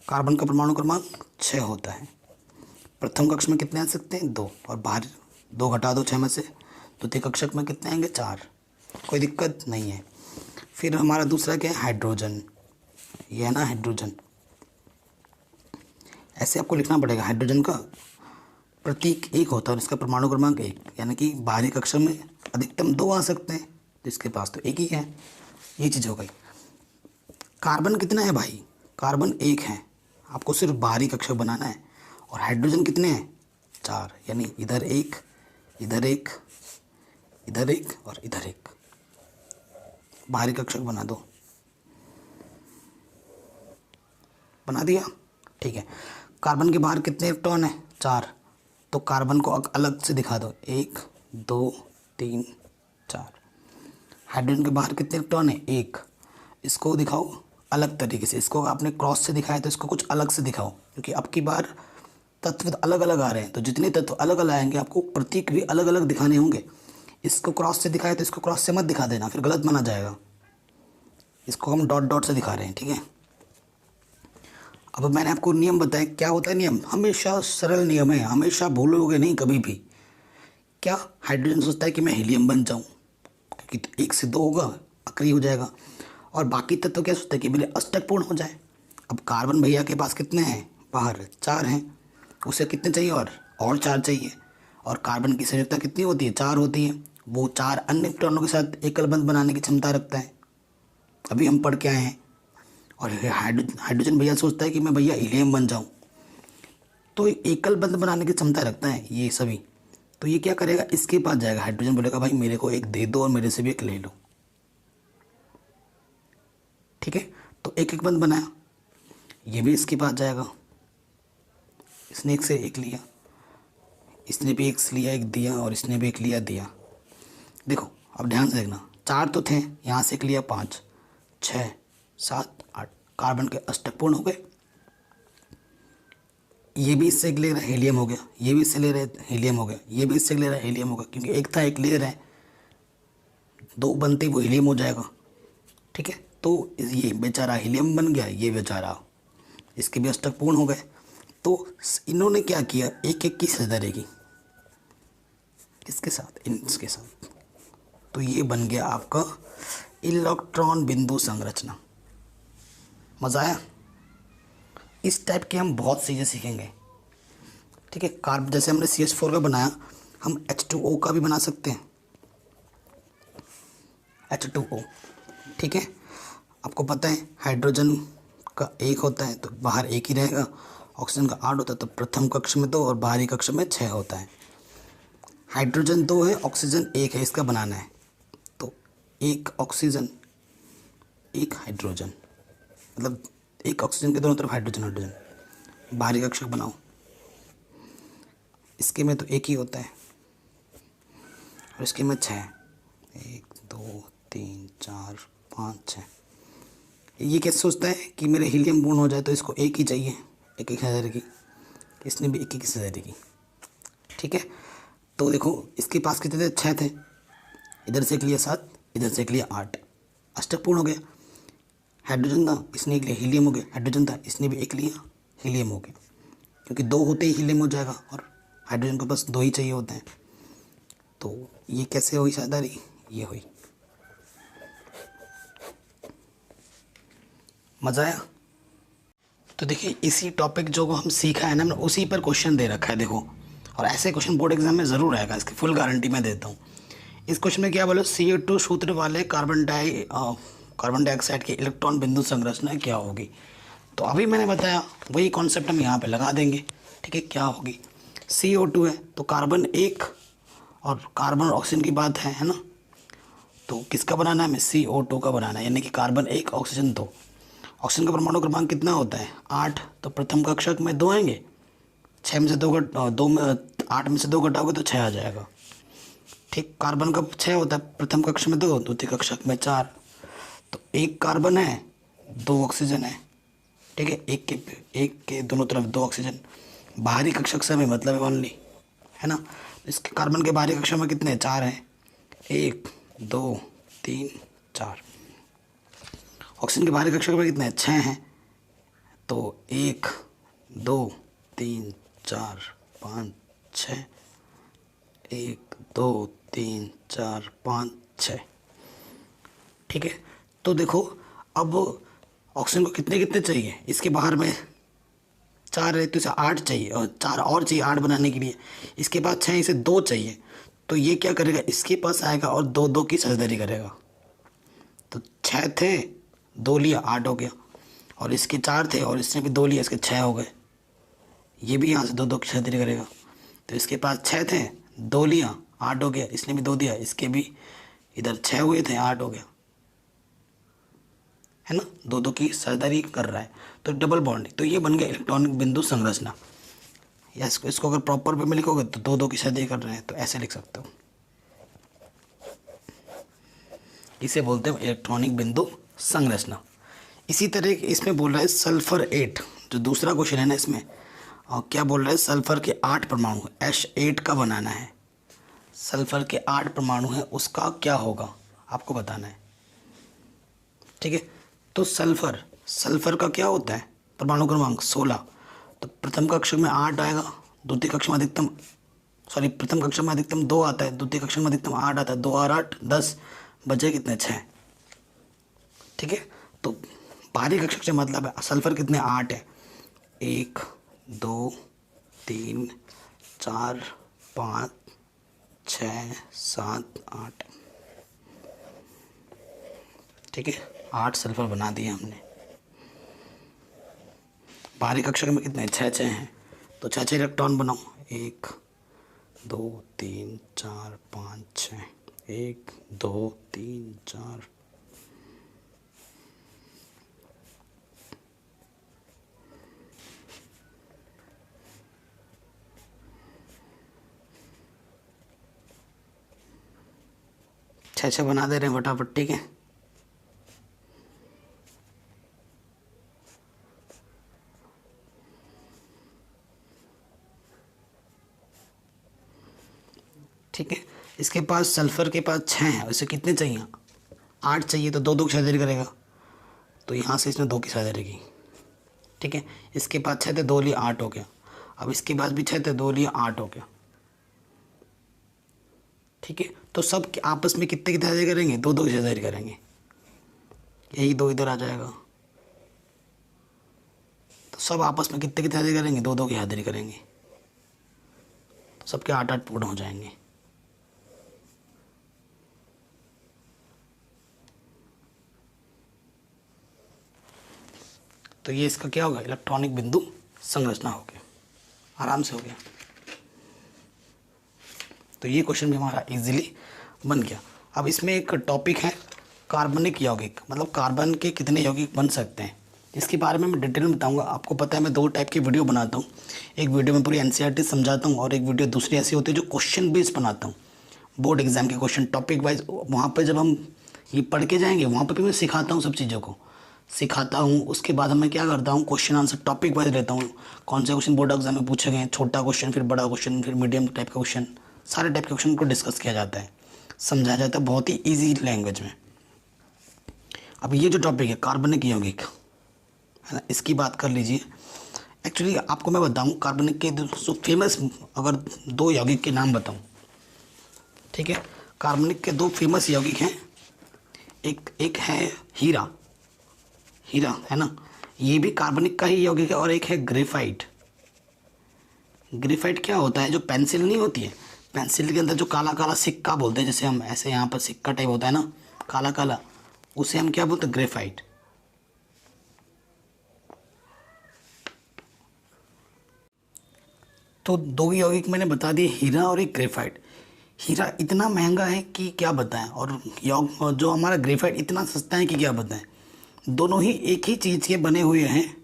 कार्बन का परमाणु क्रमांक 6 होता है। प्रथम कक्ष में कितने आ सकते हैं? 2, और बाहर 2 घटा दो 6 में से, द्वितीय कक्षक में कितने आएंगे? 4। कोई दिक्कत नहीं है। फिर हमारा दूसरा क्या है? हाइड्रोजन। ये है ना हाइड्रोजन, ऐसे आपको लिखना पड़ेगा। हाइड्रोजन का प्रतीक 1 होता है और इसका परमाणु क्रमांक 1, यानी कि बाहरी कक्षक में अधिकतम 2 आ सकते हैं, जिसके पास तो 1 ही है। ये चीज़ हो गई। कार्बन कितना है भाई? कार्बन 1 है, आपको सिर्फ बाहरी कक्षक बनाना है। और हाइड्रोजन कितने हैं? 4, यानी इधर 1, इधर 1, इधर 1 और इधर 1। बाहरी कक्षक बना दो। बना दिया? ठीक है। कार्बन के बाहर कितने इलेक्ट्रॉन हैं? 4। तो कार्बन को अलग से दिखा दो, 1 2 3 4। हाइड्रोजन के बाहर कितने इलेक्ट्रॉन हैं? 1। इसको दिखाओ अलग तरीके से। इसको आपने क्रॉस से दिखाया तो इसको कुछ अलग से दिखाओ, क्योंकि अब की बार तत्व अलग अलग आ रहे हैं। तो जितने तत्व अलग अलग आएंगे आपको प्रतीक भी अलग अलग दिखाने होंगे। इसको क्रॉस से दिखाए तो इसको क्रॉस से मत दिखा देना, फिर गलत माना जाएगा। इसको हम डॉट डॉट से दिखा रहे हैं, ठीक है। अब मैंने आपको नियम बताया, क्या होता है नियम? हमेशा सरल नियम है, हमेशा भूलोगे नहीं कभी भी। क्या हाइड्रोजन सोचता है कि मैं हीलियम बन जाऊं, क्योंकि 1 से 2 होगा, अक्रिय हो जाएगा। और बाकी तत्व क्या सोचता है कि मेरे अष्टक पूर्ण हो जाए। अब कार्बन भैया के पास कितने हैं? बाहर 4 हैं, उसे कितने चाहिए? और 4 चाहिए। और कार्बन की संयोजकता कितनी होती है? 4 होती है। वो 4 अन्य इलेक्ट्रॉनों के साथ एकल बंध बनाने की क्षमता रखता है, अभी हम पढ़ के आए हैं। और हाइड्रोजन भैया सोचता है कि मैं भैया हीलियम बन जाऊं, तो एकल बंध बनाने की क्षमता रखता है ये सभी। तो ये क्या करेगा? इसके पास जाएगा। हाइड्रोजन बोलेगा भाई मेरे को एक दे दो और मेरे से भी एक ले लो, ठीक है। तो एक एक बंध बनाया, ये भी इसके पास जाएगा। इसने 1 से 1 लिया, इसने भी 1 से लिया, 1 दिया, और इसने भी 1 लिया, दिया। देखो अब ध्यान से देखना, 4 तो थे, यहाँ से 1 लिया, 5 6 7 8। कार्बन के अष्टक पूर्ण हो गए। ये भी इससे 1 ले रहा है, हीलियम हो गया। ये भी इससे ले रहा है, हीलियम हो गया। ये भी इससे ले रहा है, हीलियम होगा, क्योंकि 1 था 1 ले रहा है, 2 बनते वो हीलियम हो जाएगा, ठीक है। तो ये बेचारा हीलियम बन गया, ये बेचारा, इसके भी अष्टक पूर्ण हो गए। तो इन्होंने क्या किया? एक एक की सदर की किसके साथ? इनके साथ। तो ये बन गया आपका इलेक्ट्रॉन बिंदु संरचना। मज़ा आया? इस टाइप के हम बहुत चीज़ें सीखेंगे, ठीक है। कार्ब जैसे हमने CH4 का बनाया, हम H2O का भी बना सकते हैं, H2O, ठीक है। आपको पता है हाइड्रोजन का 1 होता है तो बाहर 1 ही रहेगा। ऑक्सीजन का 8 होता है तो प्रथम कक्ष में 2 और बाहरी कक्ष में 6 होता है। हाइड्रोजन 2 है, ऑक्सीजन 1 है, इसका बनाना है। तो एक ऑक्सीजन एक हाइड्रोजन, मतलब एक ऑक्सीजन के दोनों तरफ हाइड्रोजन हाइड्रोजन। बाहरी कक्षक बनाओ। इसके में तो एक ही होता है और इसके में 6। 1 2 3 4 5 6। ये कैसे सोचता है कि मेरे हीलियम पूर्ण हो जाए तो इसको एक ही चाहिए, एक एक हज़ार की। इसने भी एक एक हज़ार की। ठीक है, तो देखो इसके पास कितने थे? 6 थे। इधर से एक लिया 7, इधर से एक लिया 8, अष्टक पूर्ण हो गया। हाइड्रोजन था, इसने एक लिया, हीलियम हो गया। हाइड्रोजन था, इसने भी एक लिया, हीलियम हो गया। क्योंकि 2 होते ही हीलियम हो जाएगा और हाइड्रोजन को बस 2 ही चाहिए होते हैं। तो ये कैसे हुई साझेदारी? ये हुई। मज़ा आया? तो देखिए इसी टॉपिक जो हम सीखा है ना, हमने उसी पर क्वेश्चन दे रखा है देखो। और ऐसे क्वेश्चन बोर्ड एग्जाम में ज़रूर आएगा, इसकी फुल गारंटी मैं देता हूँ। इस क्वेश्चन में क्या बोलो, CO2 सूत्र वाले कार्बन डाइऑक्साइड की इलेक्ट्रॉन बिंदु संरचना क्या होगी। तो अभी मैंने बताया वही कॉन्सेप्ट हम यहाँ पे लगा देंगे। ठीक है, क्या होगी? CO2 है तो कार्बन 1 और कार्बन और ऑक्सीजन की बात है ना। तो किसका बनाना है? हमें CO2 का बनाना है, यानी कि कार्बन 1 ऑक्सीजन 2। ऑक्सीजन का परमाणु क्रमांक कितना होता है? 8। तो प्रथम कक्षक में 2 आएंगे, 6 में से 2 में 8 में से 2 घटाओगे तो 6 आ जाएगा। ठीक, कार्बन का 6 होता है, प्रथम कक्ष में 2, द्वितीय कक्षक में 4। तो एक कार्बन है, 2 ऑक्सीजन है। ठीक है, एक के दोनों तरफ 2 ऑक्सीजन। बाहरी कक्षक से हमें मतलब है ओनली, है ना। इसके कार्बन के बाहरी कक्षक में कितने? 4 हैं। 1 2 3 4। ऑक्सीजन के बाहरी कक्षक में कितने? 6 हैं। तो 1 2 3 4 5 6। 1 2 3 4 5 6। ठीक है, तो देखो अब ऑक्सीजन को कितने कितने चाहिए? इसके बाहर में 4 है तो इसे 8 चाहिए, और 4 और चाहिए 8 बनाने के लिए। इसके बाद 6, इसे 2 चाहिए। तो ये क्या करेगा? इसके पास आएगा और 2 2 की साझेदारी करेगा। तो 6 थे, 2 लिया, 8 हो गया। और इसके 4 थे और इसने भी 2 लिया, इसके 6 हो गए। ये भी यहाँ से 2 2 की साझेदारी करेगा। तो इसके पास 6 थे, 2 लिया, 8 हो गया। इसने भी 2 दिया, इसके भी इधर 6 हुए थे, 8 हो गया, है ना। 2 2 की साझेदारी कर रहा है, तो डबल बॉन्ड। तो ये बन गया इलेक्ट्रॉनिक बिंदु संरचना। या इसको अगर प्रॉपर वे में लिखोगे तो 2 2 की साझेदारी कर रहे हैं, तो ऐसे लिख सकते हो। इसे बोलते हैं इलेक्ट्रॉनिक बिंदु संरचना। इसी तरह इसमें बोल रहा है सल्फर 8, जो दूसरा क्वेश्चन है ना इसमें, और क्या बोल रहा है? सल्फर के 8 परमाणु H8 का बनाना है। सल्फर के 8 परमाणु हैं, उसका क्या होगा आपको बताना है। ठीक है, तो सल्फर का क्या होता है? परमाणु क्रमांक 16। तो प्रथम कक्षक में 8 आएगा, द्वितीय कक्ष में अधिकतम, सॉरी प्रथम कक्षा में अधिकतम 2 आता है, द्वितीय कक्षा में अधिकतम 8 आता है। 2 और 8 10, बचे कितने? 6। ठीक है, तो बाहरी कक्षक से मतलब है सल्फर कितने? 8 है। 1 2 3 4 5 6 7 8। ठीक है, 8 सल्फर बना दिए हमने। बाहरी कक्षक में कितने? 6 6 हैं, तो 6 6 इलेक्ट्रॉन बनाओ। 1 2 3 4 5 6। 1 2 3 4। छः छः बना दे रहे हैं फटाफट। ठीक है, ठीक है। इसके पास सल्फर के पास 6 है, उसे कितने चाहिए? 8 चाहिए, तो 2 2 की साझेदारी करेगा। तो यहाँ से इसने 2 की साझेदारी की। ठीक है, इसके पास 6 थे, 2 लिए 8 हो गया। अब इसके पास भी 6 थे, 2 लिए 8 हो गया। ठीक है, तो सब आपस में कितने की साझेदारी करेंगे? 2 2 की साझेदारी करेंगे। यही 2 इधर आ जाएगा, तो सब आपस में कितने की साझेदारी करेंगे? 2 2 की साझेदारी करेंगे। तो सबके 8 8 पूर्ण हो जाएंगे। तो ये इसका क्या होगा? इलेक्ट्रॉनिक बिंदु संरचना हो गया। आराम से हो गया। तो ये क्वेश्चन भी हमारा इजीली बन गया। अब इसमें एक टॉपिक है कार्बनिक यौगिक, मतलब कार्बन के कितने यौगिक बन सकते हैं, इसके बारे में मैं डिटेल में बताऊंगा। आपको पता है मैं 2 टाइप की वीडियो बनाता हूँ, एक वीडियो में पूरी एनसीईआरटी समझाता हूँ और एक वीडियो दूसरी ऐसी होती है जो क्वेश्चन बेस्ड बनाता हूँ, बोर्ड एग्जाम के क्वेश्चन टॉपिक वाइज। वहाँ पर जब हम ये पढ़ के जाएंगे वहाँ पर भी मैं सिखाता हूँ, सब चीज़ों को सिखाता हूँ। उसके बाद मैं क्या करता हूँ, क्वेश्चन आंसर टॉपिक वाइज लेता हूँ, कौन से क्वेश्चन बोर्ड एग्जाम में पूछे गए, छोटा क्वेश्चन, फिर बड़ा क्वेश्चन, फिर मीडियम टाइप का क्वेश्चन, सारे टाइप के क्वेश्चन को डिस्कस किया जाता है, समझाया जाता है बहुत ही ईजी लैंग्वेज में। अब ये जो टॉपिक है कार्बनिक यौगिक है ना, इसकी बात कर लीजिए। एक्चुअली आपको मैं बताऊँ कार्बनिक के जो फेमस, अगर 2 यौगिक के नाम बताऊँ, ठीक है, कार्बनिक के 2 फेमस यौगिक हैं, एक है हीरा है ना, ये भी कार्बनिक का ही यौगिक है, और एक है ग्रेफाइट। ग्रेफाइट क्या होता है, जो पेंसिल नहीं होती है, पेंसिल के अंदर जो काला काला सिक्का बोलते हैं, जैसे हम ऐसे यहाँ पर सिक्का टाइप होता है ना काला काला, उसे हम क्या बोलते हैं, ग्रेफाइट। तो 2 यौगिक मैंने बता दिए, हीरा और एक ग्रेफाइट। हीरा इतना महंगा है कि क्या बताएं, और जो हमारा ग्रेफाइट इतना सस्ता है कि क्या बताएं। दोनों ही एक ही चीज़ के बने हुए हैं,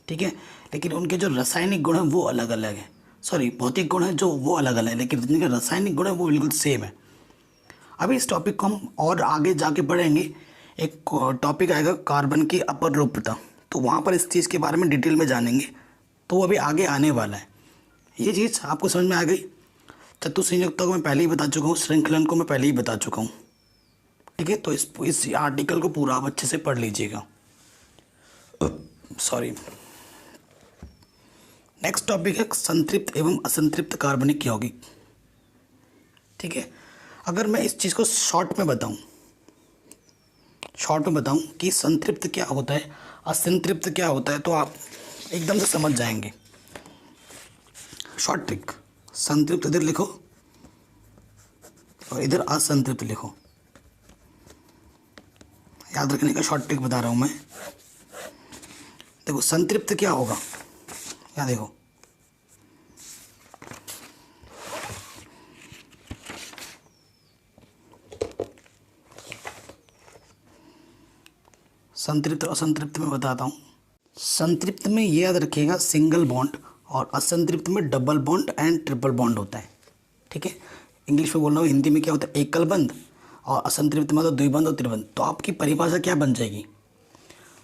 ठीक है, लेकिन उनके जो रासायनिक गुण हैं वो अलग अलग है, सॉरी भौतिक गुण है जो वो अलग अलग है, लेकिन जिनके रासायनिक गुण है वो बिल्कुल सेम है। अभी इस टॉपिक को हम और आगे जाके पढ़ेंगे, एक टॉपिक आएगा कार्बन की अपरूपता, तो वहाँ पर इस चीज़ के बारे में डिटेल में जानेंगे, तो वो अभी आगे आने वाला है। ये चीज़ आपको समझ में आ गई। चतुसंयुक्ता को मैं पहले ही बता चुका हूँ, श्रृंखलन को मैं पहले ही बता चुका हूँ, ठीक है। तो इस आर्टिकल को पूरा आप अच्छे से पढ़ लीजिएगा। सॉरी, नेक्स्ट टॉपिक है संतृप्त एवं असंतृप्त कार्बनिक यौगिक, ठीक है। अगर मैं इस चीज़ को शॉर्ट में बताऊं कि संतृप्त क्या होता है, असंतृप्त क्या होता है, तो आप एकदम से समझ जाएंगे। शॉर्ट ट्रिक, संतृप्त इधर लिखो और इधर असंतृप्त लिखो, याद रखने का शॉर्ट ट्रिक बता रहा हूं मैं। देखो संतृप्त क्या होगा, क्या देखो, संतृप्त और असंतृप्त में बताता हूँ। संतृप्त में ये याद रखिएगा सिंगल बॉन्ड, और असंतृप्त में double bond and triple bond होता है, ठीक है। इंग्लिश में बोल रहा हूँ, हिंदी में क्या होता है, एकल बंध, और असंतृप्त में तो द्विबंध और त्रिबंध। तो आपकी परिभाषा क्या बन जाएगी,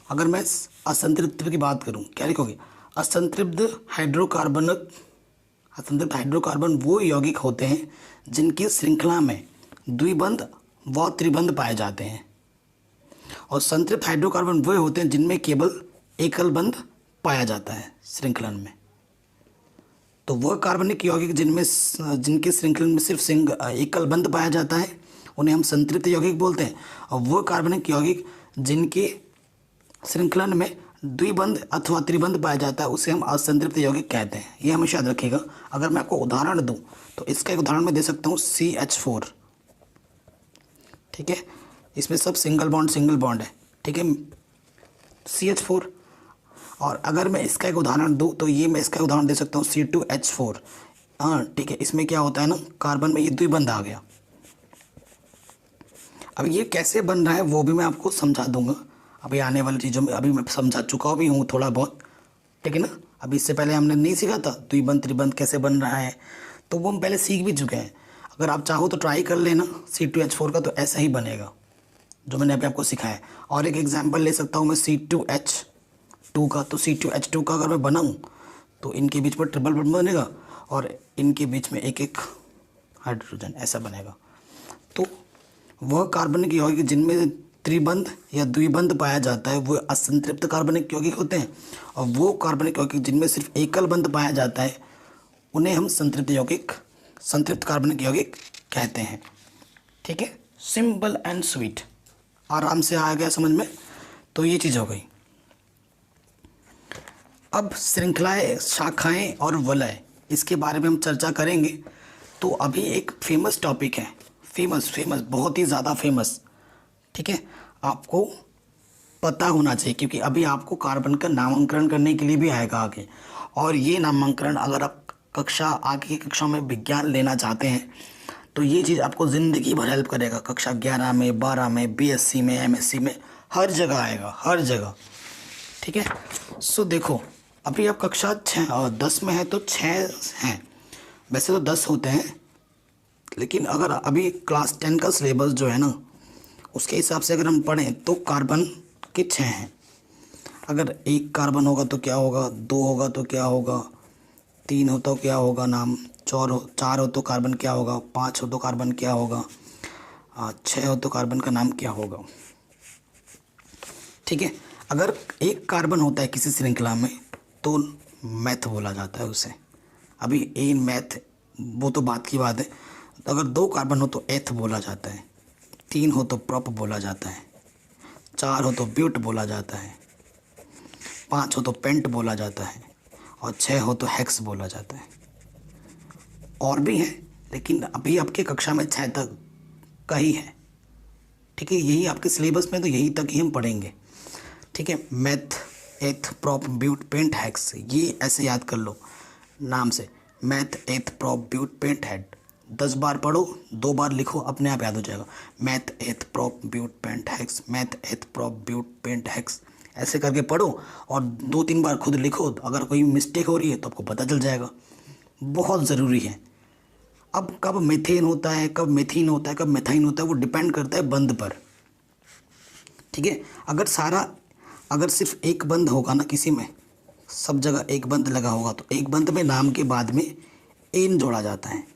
अगर मैं असंतृप्त की बात करूँ, क्या लिखोगे, असंतृप्त हाइड्रोकार्बन वो यौगिक होते हैं जिनकी श्रृंखला में द्विबंध व त्रिबंध पाए जाते हैं, और संतृप्त हाइड्रोकार्बन वो होते हैं जिनमें केवल एकल बंध पाया जाता है श्रृंखलन में। तो वह कार्बनिक यौगिक जिनके श्रृंखलन में सिर्फ एकल बंध पाया जाता है उन्हें हम संतृप्त यौगिक बोलते हैं, और वह कार्बनिक यौगिक जिनके श्रृंखलन में द्विबंध अथवा त्रिबंध पाया जाता है उसे हम असंतृप्त यौगिक कहते हैं। ये हमेशा याद रखिएगा। अगर मैं आपको उदाहरण दूं तो इसका एक उदाहरण मैं दे सकता हूँ CH4, ठीक है, इसमें सब सिंगल बॉन्ड है, ठीक है, CH4। और अगर मैं इसका एक उदाहरण दूं तो ये मैं इसका उदाहरण दे सकता हूँ C2H4, हाँ ठीक है, इसमें क्या होता है ना, कार्बन में ये द्विबंध आ गया। अब ये कैसे बन रहा है वो भी मैं आपको समझा दूंगा अभी आने वाली चीज़ों में, अभी मैं समझा चुका भी हूँ थोड़ा बहुत, ठीक है ना। अभी इससे पहले हमने नहीं सीखा था द्विबंध त्रिबंध कैसे बन रहा है, तो वो हम पहले सीख भी चुके हैं। अगर आप चाहो तो ट्राई कर लेना C2H4 का, तो ऐसा ही बनेगा जो मैंने अभी आपको सिखाया। और एक एग्जांपल ले सकता हूँ मैं C2H2 का, तो C2H2 का अगर मैं बनाऊँ तो इनके बीच में ट्रिपल बॉन्ड बनेगा और इनके बीच में एक एक हाइड्रोजन, ऐसा बनेगा। तो वह कार्बनिक यौगिक जिनमें त्रिबंध या द्विबंध पाया जाता है वो असंतृप्त कार्बनिक यौगिक होते हैं, और वो कार्बनिक यौगिक जिनमें सिर्फ एकल बंध पाया जाता है उन्हें हम संतृप्त कार्बनिक यौगिक कहते हैं, ठीक है। सिंपल एंड स्वीट, आराम से आ गया समझ में। तो ये चीज़ हो गई। अब श्रृंखलाएं, शाखाएं और वलय, इसके बारे में हम चर्चा करेंगे। तो अभी एक फेमस टॉपिक है, फेमस बहुत ही ज़्यादा फेमस, ठीक है, आपको पता होना चाहिए, क्योंकि अभी आपको कार्बन का नामांकन करने के लिए भी आएगा आगे। और ये नामांकन अगर आप आगे की कक्षा में विज्ञान लेना चाहते हैं तो ये चीज़ आपको ज़िंदगी भर हेल्प करेगा। कक्षा 11 में, 12 में, बीएससी में, एमएससी में, हर जगह आएगा, हर जगह। ठीक है। सो देखो, अभी आप कक्षा 6 और 10 में है तो 6 हैं, वैसे तो 10 होते हैं, लेकिन अगर अभी क्लास 10 का सिलेबस जो है ना, उसके हिसाब से अगर हम पढ़ें तो कार्बन के 6 हैं। अगर एक कार्बन होगा तो क्या होगा, 2 होगा तो क्या होगा, 3 हो तो क्या होगा नाम, 4 हो तो कार्बन क्या होगा, 5 हो तो कार्बन क्या होगा, 6 हो तो कार्बन का नाम क्या होगा। ठीक है। अगर एक कार्बन होता है किसी श्रृंखला में तो मैथ बोला जाता है उसे। अभी ए मैथ वो तो बात की बात है। तो अगर 2 कार्बन हो तो एथ बोला जाता है, 3 हो तो प्रोप बोला जाता है, 4 हो तो ब्यूट बोला जाता है, 5 हो तो पेंट बोला जाता है, और 6 हो तो हेक्स बोला जाता है। और भी हैं, लेकिन अभी आपके कक्षा में 6 तक का ही है। ठीक है। यही आपके सिलेबस में तो यही तक ही हम पढ़ेंगे। ठीक है। Math, eth, prop, but, pent, hex, ये ऐसे याद कर लो नाम से। Math, eth, prop, but, paint, head. 10 बार पढ़ो, 2 बार लिखो, अपने आप याद हो जाएगा। Meth, eth, prop, but, pent, hex, meth, eth, prop, but, pent, hex, ऐसे करके पढ़ो और 2-3 बार खुद लिखो। अगर कोई मिस्टेक हो रही है तो आपको पता चल जाएगा। बहुत ज़रूरी है। अब कब मीथेन होता है, कब मीथीन होता है, कब मिथाइन होता है, वो डिपेंड करता है बंद पर। ठीक है। अगर सिर्फ एक बंद होगा ना किसी में, सब जगह एक बंद लगा होगा, तो एक बंद में नाम के बाद में एन जोड़ा जाता है।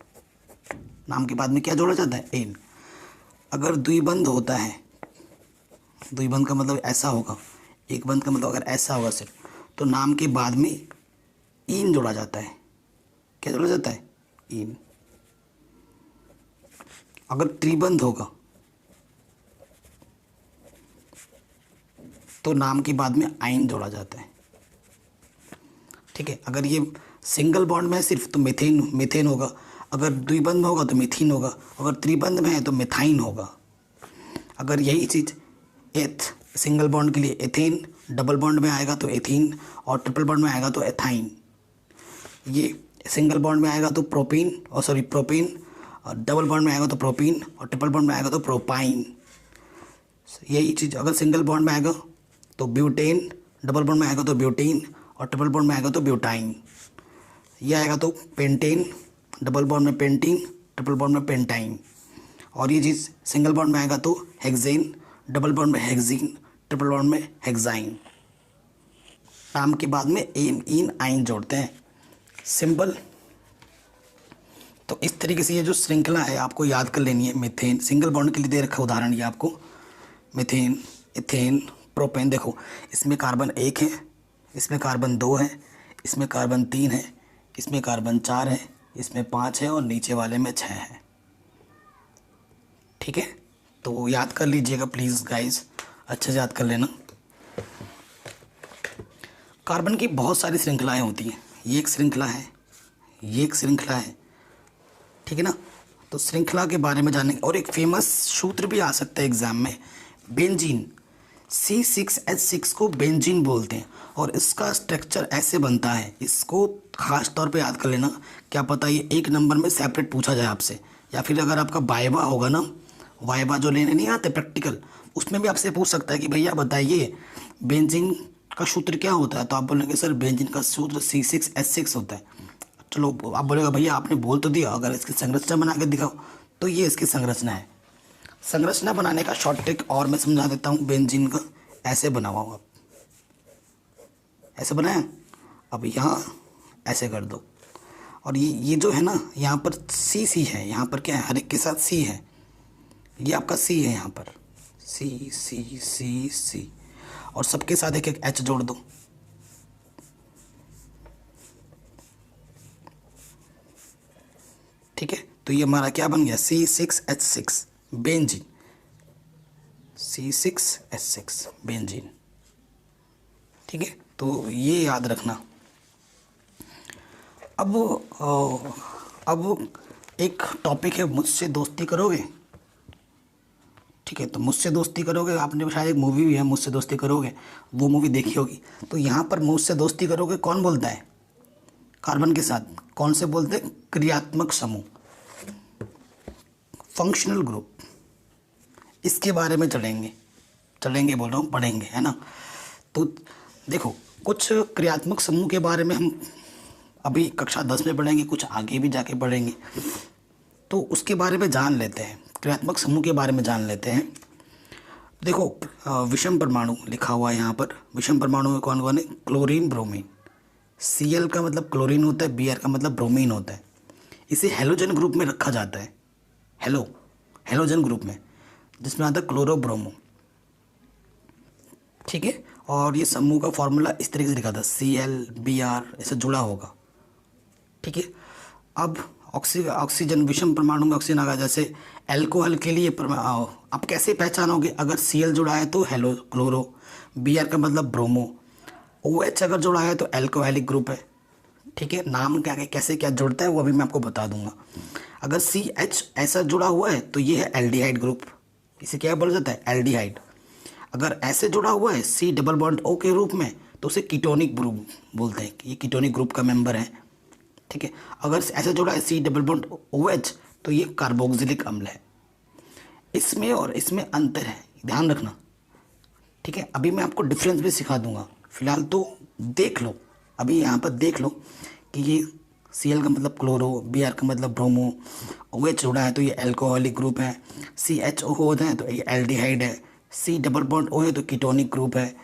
नाम के बाद में क्या जोड़ा जाता है, एन। अगर द्विबंध होता है, द्विबंध का मतलब ऐसा होगा, एक बंद का मतलब अगर ऐसा होगा सिर्फ, तो नाम के बाद में इन जोड़ा जाता है। क्या जोड़ा जाता है, इन। अगर त्रिबंध होगा तो नाम के बाद में आइन जोड़ा जाता है। ठीक है। अगर ये सिंगल बॉन्ड में है सिर्फ तो मीथेन होगा, अगर द्विबंध में होगा तो मीथीन होगा, अगर त्रिबंध में है तो मिथाइन होगा। अगर यही चीज़ एथ सिंगल बॉन्ड के लिए एथेन, डबल बॉन्ड में आएगा तो एथीन, और ट्रिपल बॉन्ड में आएगा तो एथाइन। ये सिंगल बॉन्ड में आएगा तो प्रोपीन, प्रोपीन, और डबल बॉन्ड में आएगा तो प्रोपीन, और ट्रिपल बॉन्ड में आएगा तो प्रोपाइन। यही चीज़ अगर सिंगल बॉन्ड में आएगा तो ब्यूटेन, डबल बॉन्ड में आएगा तो ब्यूटीन, और ट्रिपल बॉन्ड में आएगा तो ब्यूटाइन। ये आएगा तो पेंटेन, डबल बॉन्ड में पेंटीन, ट्रिपल बॉन्ड में पेंटाइन। और ये चीज़ सिंगल बॉन्ड में आएगा तो हेक्सेन, डबल बॉन्ड में हेक्सीन, ट्रिपल बॉन्ड में हेक्साइन। नाम के बाद में एन, इन, आइन जोड़ते हैं। सिंपल। तो इस तरीके से ये जो श्रृंखला है आपको याद कर लेनी है। मीथेन सिंगल बॉन्ड के लिए दे रखा उदाहरण ये आपको, मीथेन, इथेन, प्रोपेन। देखो इसमें कार्बन 1 है, इसमें कार्बन 2 है, इसमें कार्बन 3 है, इसमें कार्बन 4 है, इसमें 5 है, और नीचे वाले में 6 है। ठीक है। तो याद कर लीजिएगा प्लीज़ गाइस, अच्छे से याद कर लेना। कार्बन की बहुत सारी श्रृंखलाएं होती हैं। ये एक श्रृंखला है, ये एक श्रृंखला है। ठीक है ना। तो श्रृंखला के बारे में जानने, और एक फेमस सूत्र भी आ सकता है एग्जाम में, बेंजीन। C6H6 को बेंजीन बोलते हैं, और इसका स्ट्रक्चर ऐसे बनता है। इसको खास तौर पे याद कर लेना, क्या पता ये 1 नंबर में सेपरेट पूछा जाए आपसे, या फिर अगर आपका वाइवा होगा ना, वाइवा जो लेने नहीं आते प्रैक्टिकल, उसमें भी आपसे पूछ सकता है कि भैया बताइए बेंजीन का सूत्र क्या होता है। तो आप बोलेंगे सर बेंजीन का सूत्र C6H6 होता है। चलो आप बोलेगा भैया आपने बोल तो दिया, अगर इसकी संरचना बना के दिखाओ, तो ये इसकी संरचना है। संरचना बनाने का शॉर्ट ट्रिक और मैं समझा देता हूँ। बेंजीन का ऐसे बना हुआ, आप ऐसे बनाया, अब यहाँ ऐसे कर दो, और ये जो है ना, यहाँ पर सी है, यहाँ पर क्या है, हर एक के साथ सी है, ये आपका सी है यहाँ पर, सी सी सी सी, और सबके साथ एक एक एच जोड़ दो। ठीक है। तो ये हमारा क्या बन गया, C6H6 बेंजीन, C6H6 बेंजीन। ठीक है। तो ये याद रखना। अब एक टॉपिक है, मुझसे दोस्ती करोगे। ठीक है। तो मुझसे दोस्ती करोगे, आपने शायद एक मूवी भी है मुझसे दोस्ती करोगे, वो मूवी देखी होगी। तो यहाँ पर मुझसे दोस्ती करोगे कौन बोलता है, कार्बन के साथ कौन से बोलते हैं, क्रियात्मक समूह। फंक्शनल ग्रुप, इसके बारे में चलेंगे बोल रहा हूँ, पढ़ेंगे, है ना। तो देखो, कुछ क्रियात्मक समूह के बारे में हम अभी कक्षा 10 में पढ़ेंगे, कुछ आगे भी जाके पढ़ेंगे, तो उसके बारे में जान लेते हैं, क्रियात्मक समूह के बारे में जान लेते हैं। देखो विषम परमाणु लिखा हुआ है यहाँ पर। विषम परमाणु में कौन कौन है? Chlorine, bromine. Cl का मतलब क्लोरीन होता है, Br का मतलब ब्रोमीन होता है। इसे हेलोजन ग्रुप में रखा जाता है, हेलोजन ग्रुप में, जिसमें आता है क्लोरो, ब्रोमो, ठीक है। और ये समूह का फॉर्मूला इस तरीके से लिखा था, Cl Br ऐसे जुड़ा होगा, ठीक है। अब ऑक्सीजन, विषम परमाणु में ऑक्सीजन आ गया। जैसे एल्कोहल के लिए आप कैसे पहचानोगे? अगर Cl जुड़ा है तो हेलो क्लोरो, Br का मतलब ब्रोमो, OH अगर जुड़ा है तो एल्कोहलिक ग्रुप है, ठीक है। नाम क्या कैसे क्या जुड़ता है वो अभी मैं आपको बता दूंगा। अगर CH ऐसा जुड़ा हुआ है तो ये है एल्डिहाइड ग्रुप, इसे क्या बोला जाता है? एल्डिहाइड। अगर ऐसे जुड़ा हुआ है C डबल बॉन्ड O के रूप में तो उसे कीटोनिक ग्रुप बोलते हैं, ये कीटोनिक ग्रुप का मेंबर है, ठीक है। अगर ऐसे जुड़ा है C डबल बॉन्ड OH तो ये कार्बोक्सिलिक अम्ल है। इसमें और इसमें अंतर है, ध्यान रखना, ठीक है। अभी मैं आपको डिफरेंस भी सिखा दूंगा, फिलहाल तो देख लो, अभी यहाँ पर देख लो कि ये Cl का मतलब क्लोरो, Br का मतलब ब्रोमो, OH जुड़ा है तो ये एल्कोहलिक ग्रुप है, CHO होता है तो ये एल्डिहाइड है, C डबल बॉन्ड O है तो कीटोनिक ग्रुप है,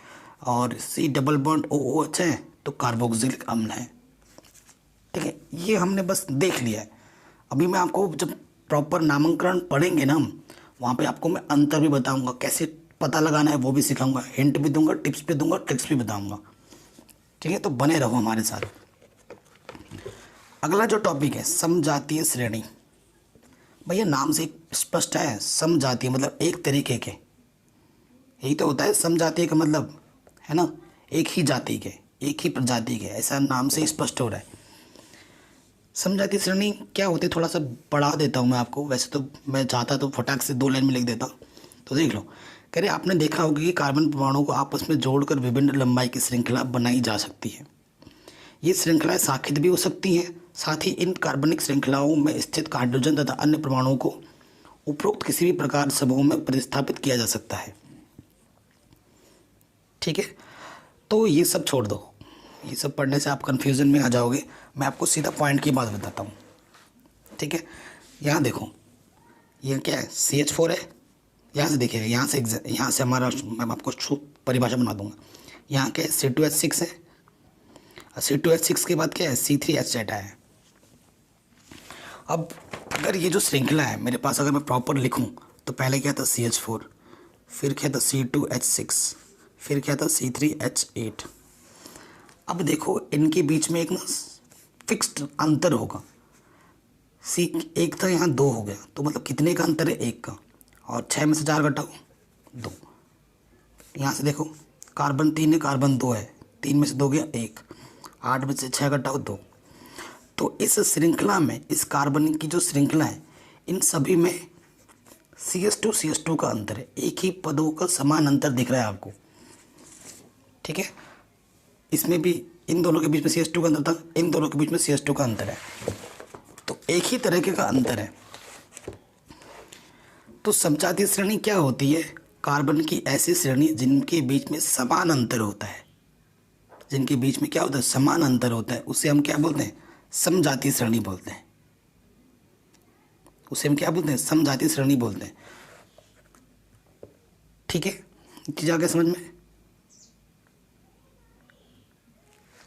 और C डबल बॉन्ड OH है तो कार्बोक्सिलिक अम्ल है, ठीक है। ये हमने बस देख लिया है। अभी मैं आपको जब प्रॉपर नामकरण पढ़ेंगे ना हम, वहाँ पे आपको मैं अंतर भी बताऊंगा, कैसे पता लगाना है वो भी सिखाऊंगा, हिंट भी दूंगा, टिप्स भी दूंगा, ट्रिक्स भी बताऊंगा, ठीक है। तो बने रहो हमारे साथ। अगला जो टॉपिक है समजातीय श्रेणी। भैया नाम से स्पष्ट है, समजातीय मतलब एक तरीके के, यही तो होता है समजातीय का मतलब, है ना, एक ही जाति के, एक ही प्रजाति के, ऐसा नाम से स्पष्ट हो रहा है। समजातीय श्रेणी क्या होती है, थोड़ा सा बढ़ा देता हूँ मैं आपको, वैसे तो मैं चाहता तो फटाक से 2 लाइन में लिख देता, तो देख लो। कह रहे आपने देखा होगा कि कार्बन परमाणुओं को आपस में जोड़कर विभिन्न लंबाई की श्रृंखला बनाई जा सकती है। ये श्रृंखलाएं शाखित भी हो सकती हैं, साथ ही इन कार्बनिक श्रृंखलाओं में स्थित हाइड्रोजन तथा अन्य परमाणुओं को उपरोक्त किसी भी प्रकार समूह में प्रतिस्थापित किया जा सकता है, ठीक है। तो ये सब छोड़ दो, ये सब पढ़ने से आप कन्फ्यूज़न में आ जाओगे, मैं आपको सीधा पॉइंट की बात बताता हूँ, ठीक है। यहाँ देखो, ये क्या है? CH4 है, यहाँ से देखिएगा, यहाँ से हमारा, मैं आपको परिभाषा बना दूंगा। यहाँ क्या है? C2H6 है, C2H6 के बाद क्या है? C3H आया है। अब अगर ये जो श्रृंखला है मेरे पास, अगर मैं प्रॉपर लिखूँ तो पहले क्या था? CH4, फिर क्या था? C2H6, फिर क्या था? C3H8। अब देखो इनके बीच में एक ना फिक्स्ड अंतर होगा, एक था, यहाँ 2 हो गया, तो मतलब कितने का अंतर है? 1 का। और 6 में से 4 घटाओ, 2। यहाँ से देखो, कार्बन 3 है, कार्बन 2 है, 3 में से 2 गया 1, 8 में से 6 घटाओ 2। तो इस श्रृंखला में, इस कार्बन की जो श्रृंखला है, इन सभी में CH2 का अंतर है, एक ही पदों का समान अंतर दिख रहा है आपको, ठीक है। इसमें भी इन दोनों के बीच में CH2 का अंतर था, इन दोनों के बीच में CH2 का अंतर है, तो एक ही तरह का अंतर है। तो समजातीय श्रेणी क्या होती है? कार्बन की ऐसी श्रेणी जिनके बीच में समान अंतर होता है, जिनके बीच में क्या होता है? समान अंतर होता है, उसे हम क्या बोलते हैं? समजातीय श्रेणी बोलते हैं। उसे हम क्या बोलते हैं? समजातीय श्रेणी बोलते हैं, ठीक है। चीज आ गया समझ में?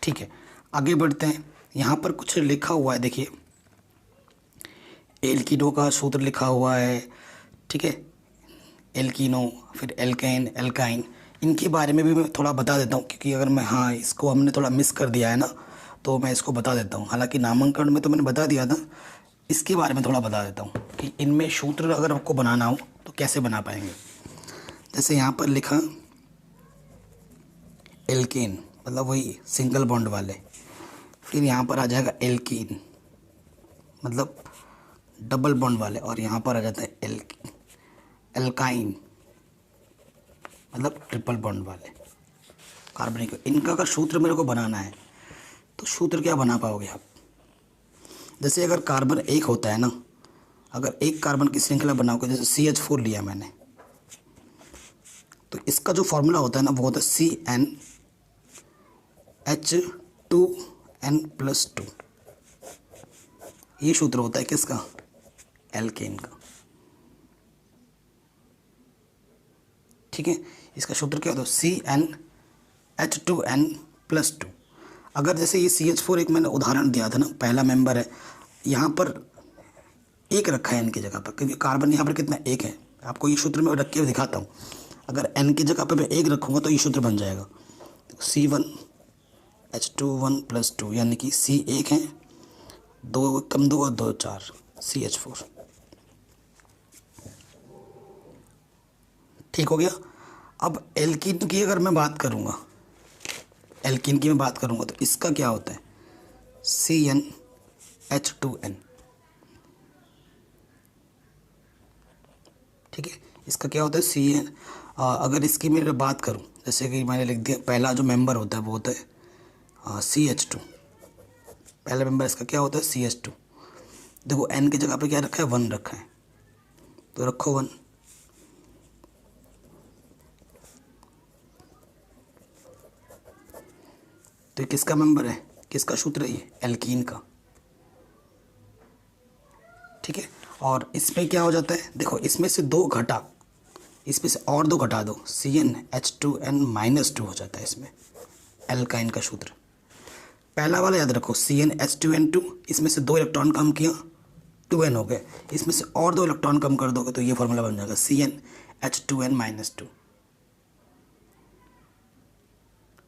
ठीक है, आगे बढ़ते हैं। यहाँ पर कुछ लिखा हुआ है, देखिए एल्कीनो का सूत्र लिखा हुआ है, ठीक है। एल्कीनो, फिर एल्केन, एल्काइन, इनके बारे में भी मैं थोड़ा बता देता हूँ, क्योंकि अगर मैं, हाँ, इसको हमने थोड़ा मिस कर दिया है ना, तो मैं इसको बता देता हूँ। हालांकि नामांकन में तो मैंने बता दिया था, इसके बारे में थोड़ा बता देता हूँ कि इनमें सूत्र अगर आपको बनाना हो तो कैसे बना पाएंगे। जैसे यहाँ पर लिखा एल्केन, मतलब वही सिंगल बॉन्ड वाले, फिर यहाँ पर आ जाएगा एल्कीन, मतलब डबल बॉन्ड वाले, और यहाँ पर आ जाता है एल्काइन, मतलब ट्रिपल बॉन्ड वाले कार्बनिक। इनका अगर सूत्र मेरे को बनाना है तो सूत्र क्या बना पाओगे आप? जैसे अगर कार्बन 1 होता है ना, अगर एक कार्बन की श्रृंखला बनाओगे, जैसे CH4 लिया मैंने, तो इसका जो फॉर्मूला होता है ना वो होता है CnH2n+2। ये सूत्र होता है किसका? एल्केन का। ठीक है, इसका सूत्र क्या होता है? CnH2n+2। अगर जैसे ये CH4 एक मैंने उदाहरण दिया था ना, पहला मेंबर है, यहाँ पर एक रखा है n की जगह पर, क्योंकि कार्बन यहाँ पर कितना? एक है। आपको ये सूत्र में रख के दिखाता हूँ। अगर n की जगह पर मैं एक रखूँगा तो ये सूत्र बन जाएगा C1H21+2, यानी कि C एक है, 2 कम 2 और 2 4, CH4। ठीक हो गया। अब एल्कीन की अगर मैं बात करूँगा, एल्कीन की मैं बात करूँगा तो इसका क्या होता है? CnH2n। ठीक है, इसका क्या होता है? CN। अगर इसकी मैं बात करूँ, जैसे कि मैंने लिख दिया, पहला जो मेंबर होता है वो होता है CH2। पहला मेंबर इसका क्या होता है? CH2। देखो n की जगह पे क्या रखा है? 1 रखा है, तो रखो 1। तो ये किसका मेंबर है? किसका सूत्र है ये? एल्कीन का। ठीक है, और इसमें क्या हो जाता है? देखो इसमें से 2 घटा, इसमें से और 2 घटा दो, CnH2n-2 हो जाता है इसमें, एल्काइन का सूत्र। पहला वाला याद रखो, CnH2n2, इसमें से 2 इलेक्ट्रॉन कम किया, 2n हो गए, इसमें से और 2 इलेक्ट्रॉन कम कर दोगे तो ये फॉर्मूला बन जाएगा CnH2n-2।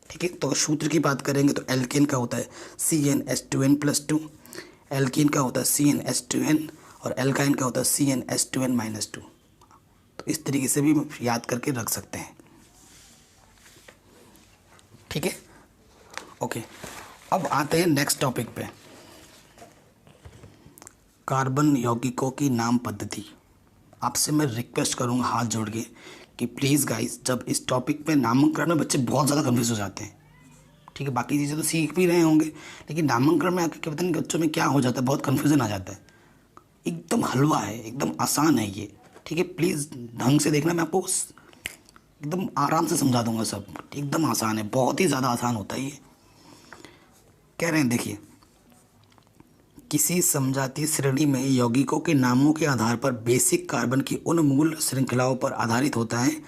ठीक है, तो सूत्र की बात करेंगे तो एल्केन का होता है CnH2n+2, एल्कीन का होता है CnH2n, और एल्काइन का होता है CnH2n-2। तो इस तरीके से भी याद करके रख सकते हैं। ठीक है, ओके। अब आते हैं नेक्स्ट टॉपिक पे, कार्बन यौगिकों की नाम पद्धति। आपसे मैं रिक्वेस्ट करूँगा हाथ जोड़ के कि प्लीज़ गाइस, जब इस टॉपिक पे नामकरण में बच्चे बहुत ज़्यादा कन्फ्यूज हो जाते हैं। ठीक है, बाकी चीज़ें तो सीख भी रहे होंगे, लेकिन नामकरण में आके क्या पता नहीं बच्चों में क्या हो जाता है, बहुत कन्फ्यूजन आ जाता है। एकदम हलवा है, एकदम आसान है ये। ठीक है, प्लीज़ ढंग से देखना, मैं आपको एकदम आराम से समझा दूंगा सब। एकदम आसान है, बहुत ही ज़्यादा आसान होता है ये। कह रहे हैं, देखिए, किसी समझाती श्रेणी में यौगिकों के नामों के आधार पर बेसिक कार्बन की उन मूल श्रृंखलाओं पर आधारित होता है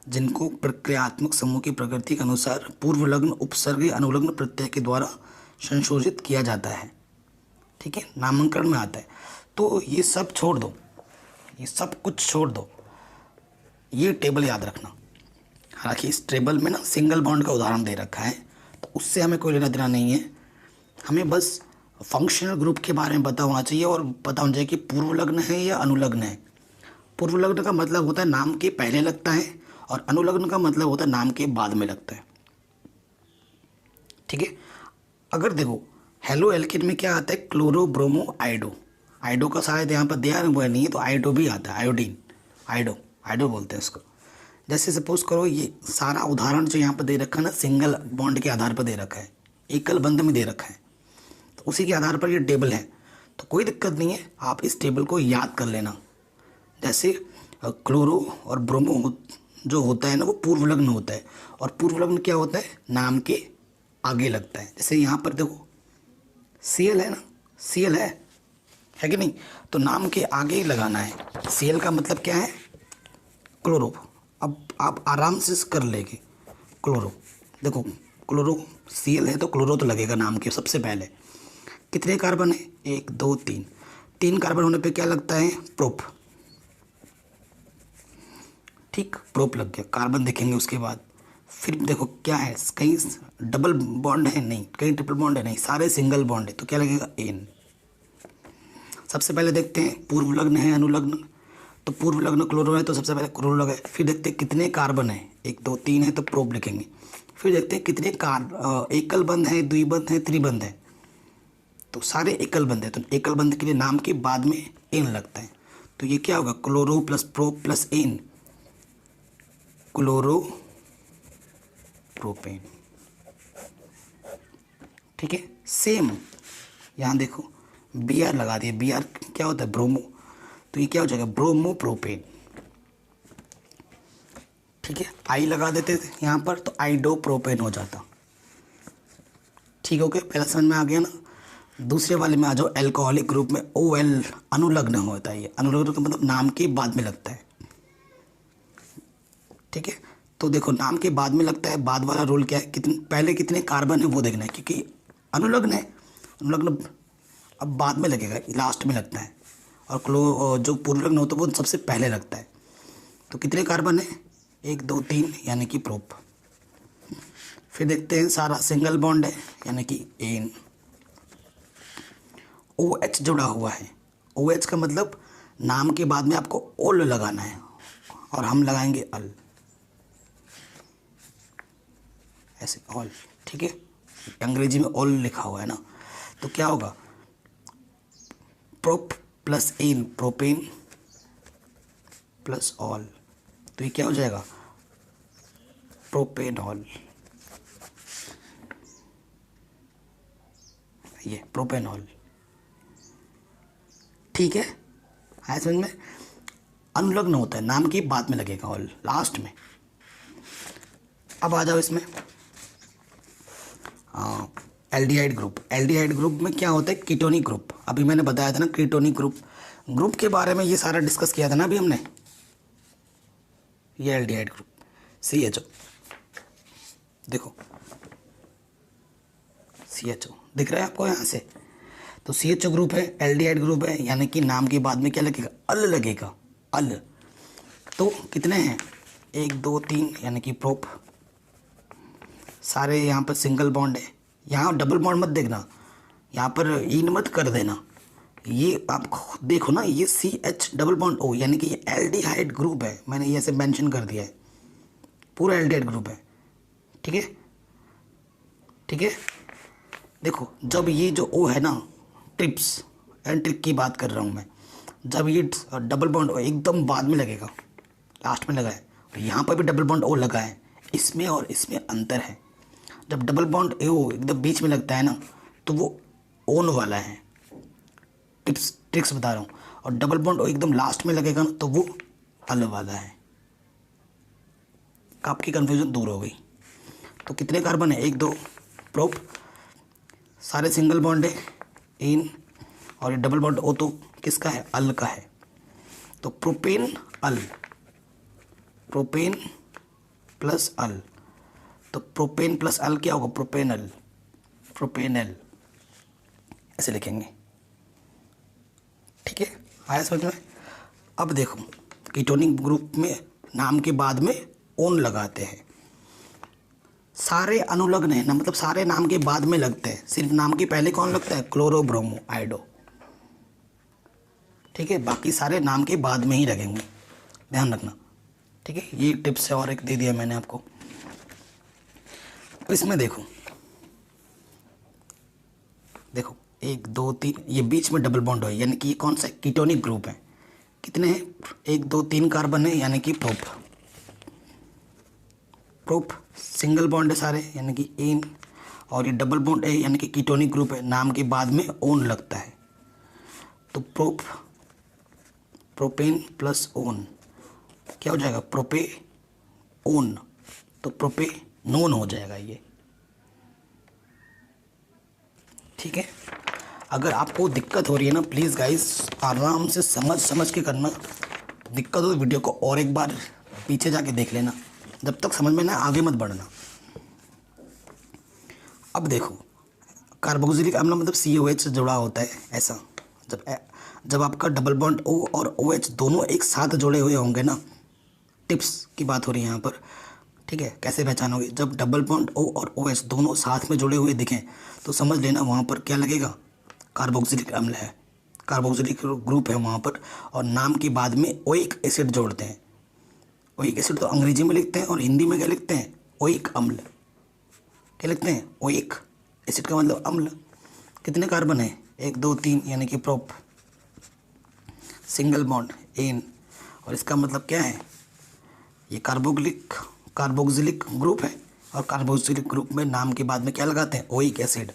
जिनको प्रक्रियात्मक समूह की प्रकृति के अनुसार पूर्वलग्न उपसर्ग या अनुलग्न प्रत्यय के द्वारा संशोधित किया जाता है। ठीक है, नामांकन में आता है। तो ये सब छोड़ दो, ये सब कुछ छोड़ दो, ये टेबल याद रखना। हालांकि इस टेबल में ना सिंगल बॉन्ड का उदाहरण दे रखा है, तो उससे हमें कोई लेना देना नहीं है। हमें बस फंक्शनल ग्रुप के बारे में पता होना चाहिए, और पता होना चाहिए कि पूर्वलग्न है या अनुलग्न है। पूर्वलग्न का मतलब होता है नाम के पहले लगता है, और अनुलग्न का मतलब होता है नाम के बाद में लगता है। ठीक है, अगर देखो हेलो एल्किन में क्या आता है? Chloro bromo आइडो। आइडो का शायद यहाँ पर दिया हुआ नहीं है, तो आइडो भी आता है, आयोडीन, आइडो बोलते हैं इसको। जैसे सपोज करो ये सारा उदाहरण जो यहाँ पर दे रखा है ना, सिंगल बॉन्ड के आधार पर दे रखा है, एकल बंध में दे रखा है, तो उसी के आधार पर ये टेबल है। तो कोई दिक्कत नहीं है, आप इस टेबल को याद कर लेना। जैसे क्लोरो और ब्रोमो जो होता है ना, वो पूर्वलग्न होता है, और पूर्वलग्न क्या होता है? नाम के आगे लगता है। जैसे यहाँ पर देखो Cl है ना, Cl है कि नहीं? तो नाम के आगे ही लगाना है। Cl का मतलब क्या है? क्लोरो। अब आप आराम से कर लेंगे। क्लोरो, देखो क्लोरो Cl है तो क्लोरो तो लगेगा नाम के सबसे पहले। कितने कार्बन है? 1 2 3। 3 कार्बन होने पे क्या लगता है? प्रोप। ठीक, प्रोप लग गया। कार्बन देखेंगे उसके बाद, फिर देखो क्या है, कहीं डबल बॉन्ड है नहीं, कहीं ट्रिपल बॉन्ड है नहीं, सारे सिंगल बॉन्ड है, तो क्या लगेगा? एन। सबसे पहले देखते हैं पूर्वलग्न है अनुलग्न, तो पूर्वलग्न क्लोरो है तो सबसे पहले क्लोरो लगा है। फिर देखते हैं कितने कार्बन है, 1 2 3 है तो प्रोप लिखेंगे। फिर देखते हैं कितने एकल बंध है, द्विबंध है, त्रिबंध है, तो सारे एकल बंध है, तो एकल बंध के लिए नाम के बाद में एन लगता है। तो ये क्या होगा? Chloro plus prop plus ane, chloro propane. ठीक है, सेम यहाँ देखो Br लगा दिया। Br क्या होता है? ब्रोमो। तो ये क्या हो जाएगा, ब्रोमोप्रोपेन। ठीक है, आई लगा देते थे यहाँ पर तो आइडोप्रोपेन हो जाता। ठीक है, ओके, पहला समझ में आ गया ना। दूसरे वाले में आ जाओ, एल्कोहलिक ग्रुप में OL अनुलग्न होता है। ये अनुलग्न का मतलब नाम के बाद में लगता है। ठीक है, तो देखो नाम के बाद में लगता है, बाद वाला रूल क्या है, कितने पहले कितने कार्बन है वो देखना है, क्योंकि अनुलग्न है, अनुलग्न अब बाद में लगेगा, लास्ट में लगता है। और जो पूर्वलग्न होता है वो सबसे पहले लगता है। तो कितने कार्बन है, 1 2 3 यानी कि प्रोप। फिर देखते हैं सारा सिंगल बॉन्ड है यानी कि एन। OH जुड़ा हुआ है। OH का मतलब नाम के बाद में आपको ओल लगाना है और हम लगाएंगे अल, ऐसे ऑल। ठीक है, अंग्रेजी में ऑल लिखा हुआ है ना, तो क्या होगा, prop plus ane, propane plus ol, तो ये क्या हो जाएगा, प्रोपेनॉल। ये प्रोपेनॉल। ठीक है, आया समझ में। अनुलग्न होता है, नाम के बाद में लगेगा ऑल, लास्ट में। अब आ जाओ इसमें एल्डिहाइड ग्रुप। एल्डिहाइड ग्रुप में क्या होता है, कीटोनिक ग्रुप। अभी मैंने बताया था ना कीटोनिक ग्रुप के बारे में, ये सारा डिस्कस किया था ना अभी हमने। ये एल्डिहाइड ग्रुप CHO, देखो CHO दिख रहा है आपको यहाँ से, तो CHO ग्रुप है, एल्डिहाइड ग्रुप है, यानी कि नाम के बाद में क्या लगेगा, अल लगेगा, अल। तो कितने हैं, 1 2 3 यानी कि प्रोप। सारे यहाँ पर सिंगल बॉन्ड है, यहाँ डबल बॉन्ड मत देखना, यहाँ पर इन मत कर देना। ये आप खुद देखो ना, ये CH डबल बॉन्ड O यानी कि ये एल्डिहाइड ग्रुप है, मैंने ये ऐसे मेंशन कर दिया है, पूरा एल्डिहाइड ग्रुप है। ठीक है, ठीक है, देखो जब ये जो O है ना, ट्रिप्स एंड ट्रिक की बात कर रहा हूँ मैं, जब ये डबल बॉन्ड O एकदम बाद में लगेगा, लास्ट में लगा है, और यहाँ पर भी डबल बॉन्ड O लगा है, इसमें और इसमें अंतर है। जब डबल बॉन्ड O एकदम बीच में लगता है ना, तो वो ओन वाला है, ट्रिक्स बता रहा हूँ। और डबल बॉन्ड O एकदम लास्ट में लगेगा ना, तो वो अल वाला है। आपकी कन्फ्यूजन दूर हो गई। तो कितने कार्बन है, 1 2 प्रोप, सारे सिंगल बॉन्ड है इन, और ये डबल बॉन्ड O तो किसका है, अल का है। तो प्रोपेन अल, प्रोपेन प्लस अल, तो प्रोपेन प्लस अल क्या होगा, प्रोपेनल, प्रोपेनल ऐसे लिखेंगे। ठीक है, आया समझ में। अब देखो कीटोनिक ग्रुप में नाम के बाद में ओन लगाते हैं, सारे अनुलग्न है ना, मतलब सारे नाम के बाद में लगते हैं, सिर्फ नाम के पहले कौन लगता है, क्लोरो ब्रोमो आइडो। ठीक है, बाकी सारे नाम के बाद में ही लगेंगे, ध्यान रखना। ठीक है, ये टिप्स है और एक दे दिया मैंने आपको। इसमें देखो 1 2 3, ये बीच में डबल बॉन्ड है, यानी कि ये कौन सा कीटोनिक ग्रुप है। कितने हैं, 1 2 3 कार्बन है, यानी कि प्रोप। प्रोप सिंगल बॉन्ड है सारे, यानी कि एन, और ये डबल बॉन्ड है यानी कि कीटोनिक ग्रुप है, नाम के बाद में ओन लगता है। तो प्रोप, प्रोपेन प्लस ओन क्या हो जाएगा, प्रोपे ओन, तो प्रोपे नोन हो जाएगा ये। ठीक है, अगर आपको दिक्कत हो रही है ना, प्लीज़ गाइस आराम से समझ के करना। दिक्कत हो तो वीडियो को और एक बार पीछे जाके देख लेना, जब तक समझ में ना आगे मत बढ़ना। अब देखो कार्बोक्सिलिक अम्ल मतलब COH से जुड़ा होता है, ऐसा जब आपका डबल बॉन्ड O और OH दोनों एक साथ जुड़े हुए होंगे ना, टिप्स की बात हो रही है यहाँ पर। ठीक है, कैसे पहचानोगे, जब डबल बॉन्ड O और OH दोनों साथ में जुड़े हुए दिखें तो समझ लेना वहाँ पर क्या लगेगा, कार्बोक्सिलिक अम्ल है, कार्बोक्सिलिक ग्रुप है वहाँ पर। और नाम के बाद में ओइक एसिड जोड़ते हैं। ओइक एसिड तो अंग्रेजी में लिखते हैं और हिंदी में क्या लिखते हैं, ओइक अम्ल। क्या लिखते हैं, ओइक एसिड का मतलब अम्ल। कितने कार्बन है, 1 2 3 यानी कि प्रोप, सिंगल बॉन्ड एन, और इसका मतलब क्या है, ये कार्बोक्सिलिक ग्रुप है। और कार्बोक्सिलिक ग्रुप में नाम के बाद में क्या लगाते हैं, ओइक एसिड।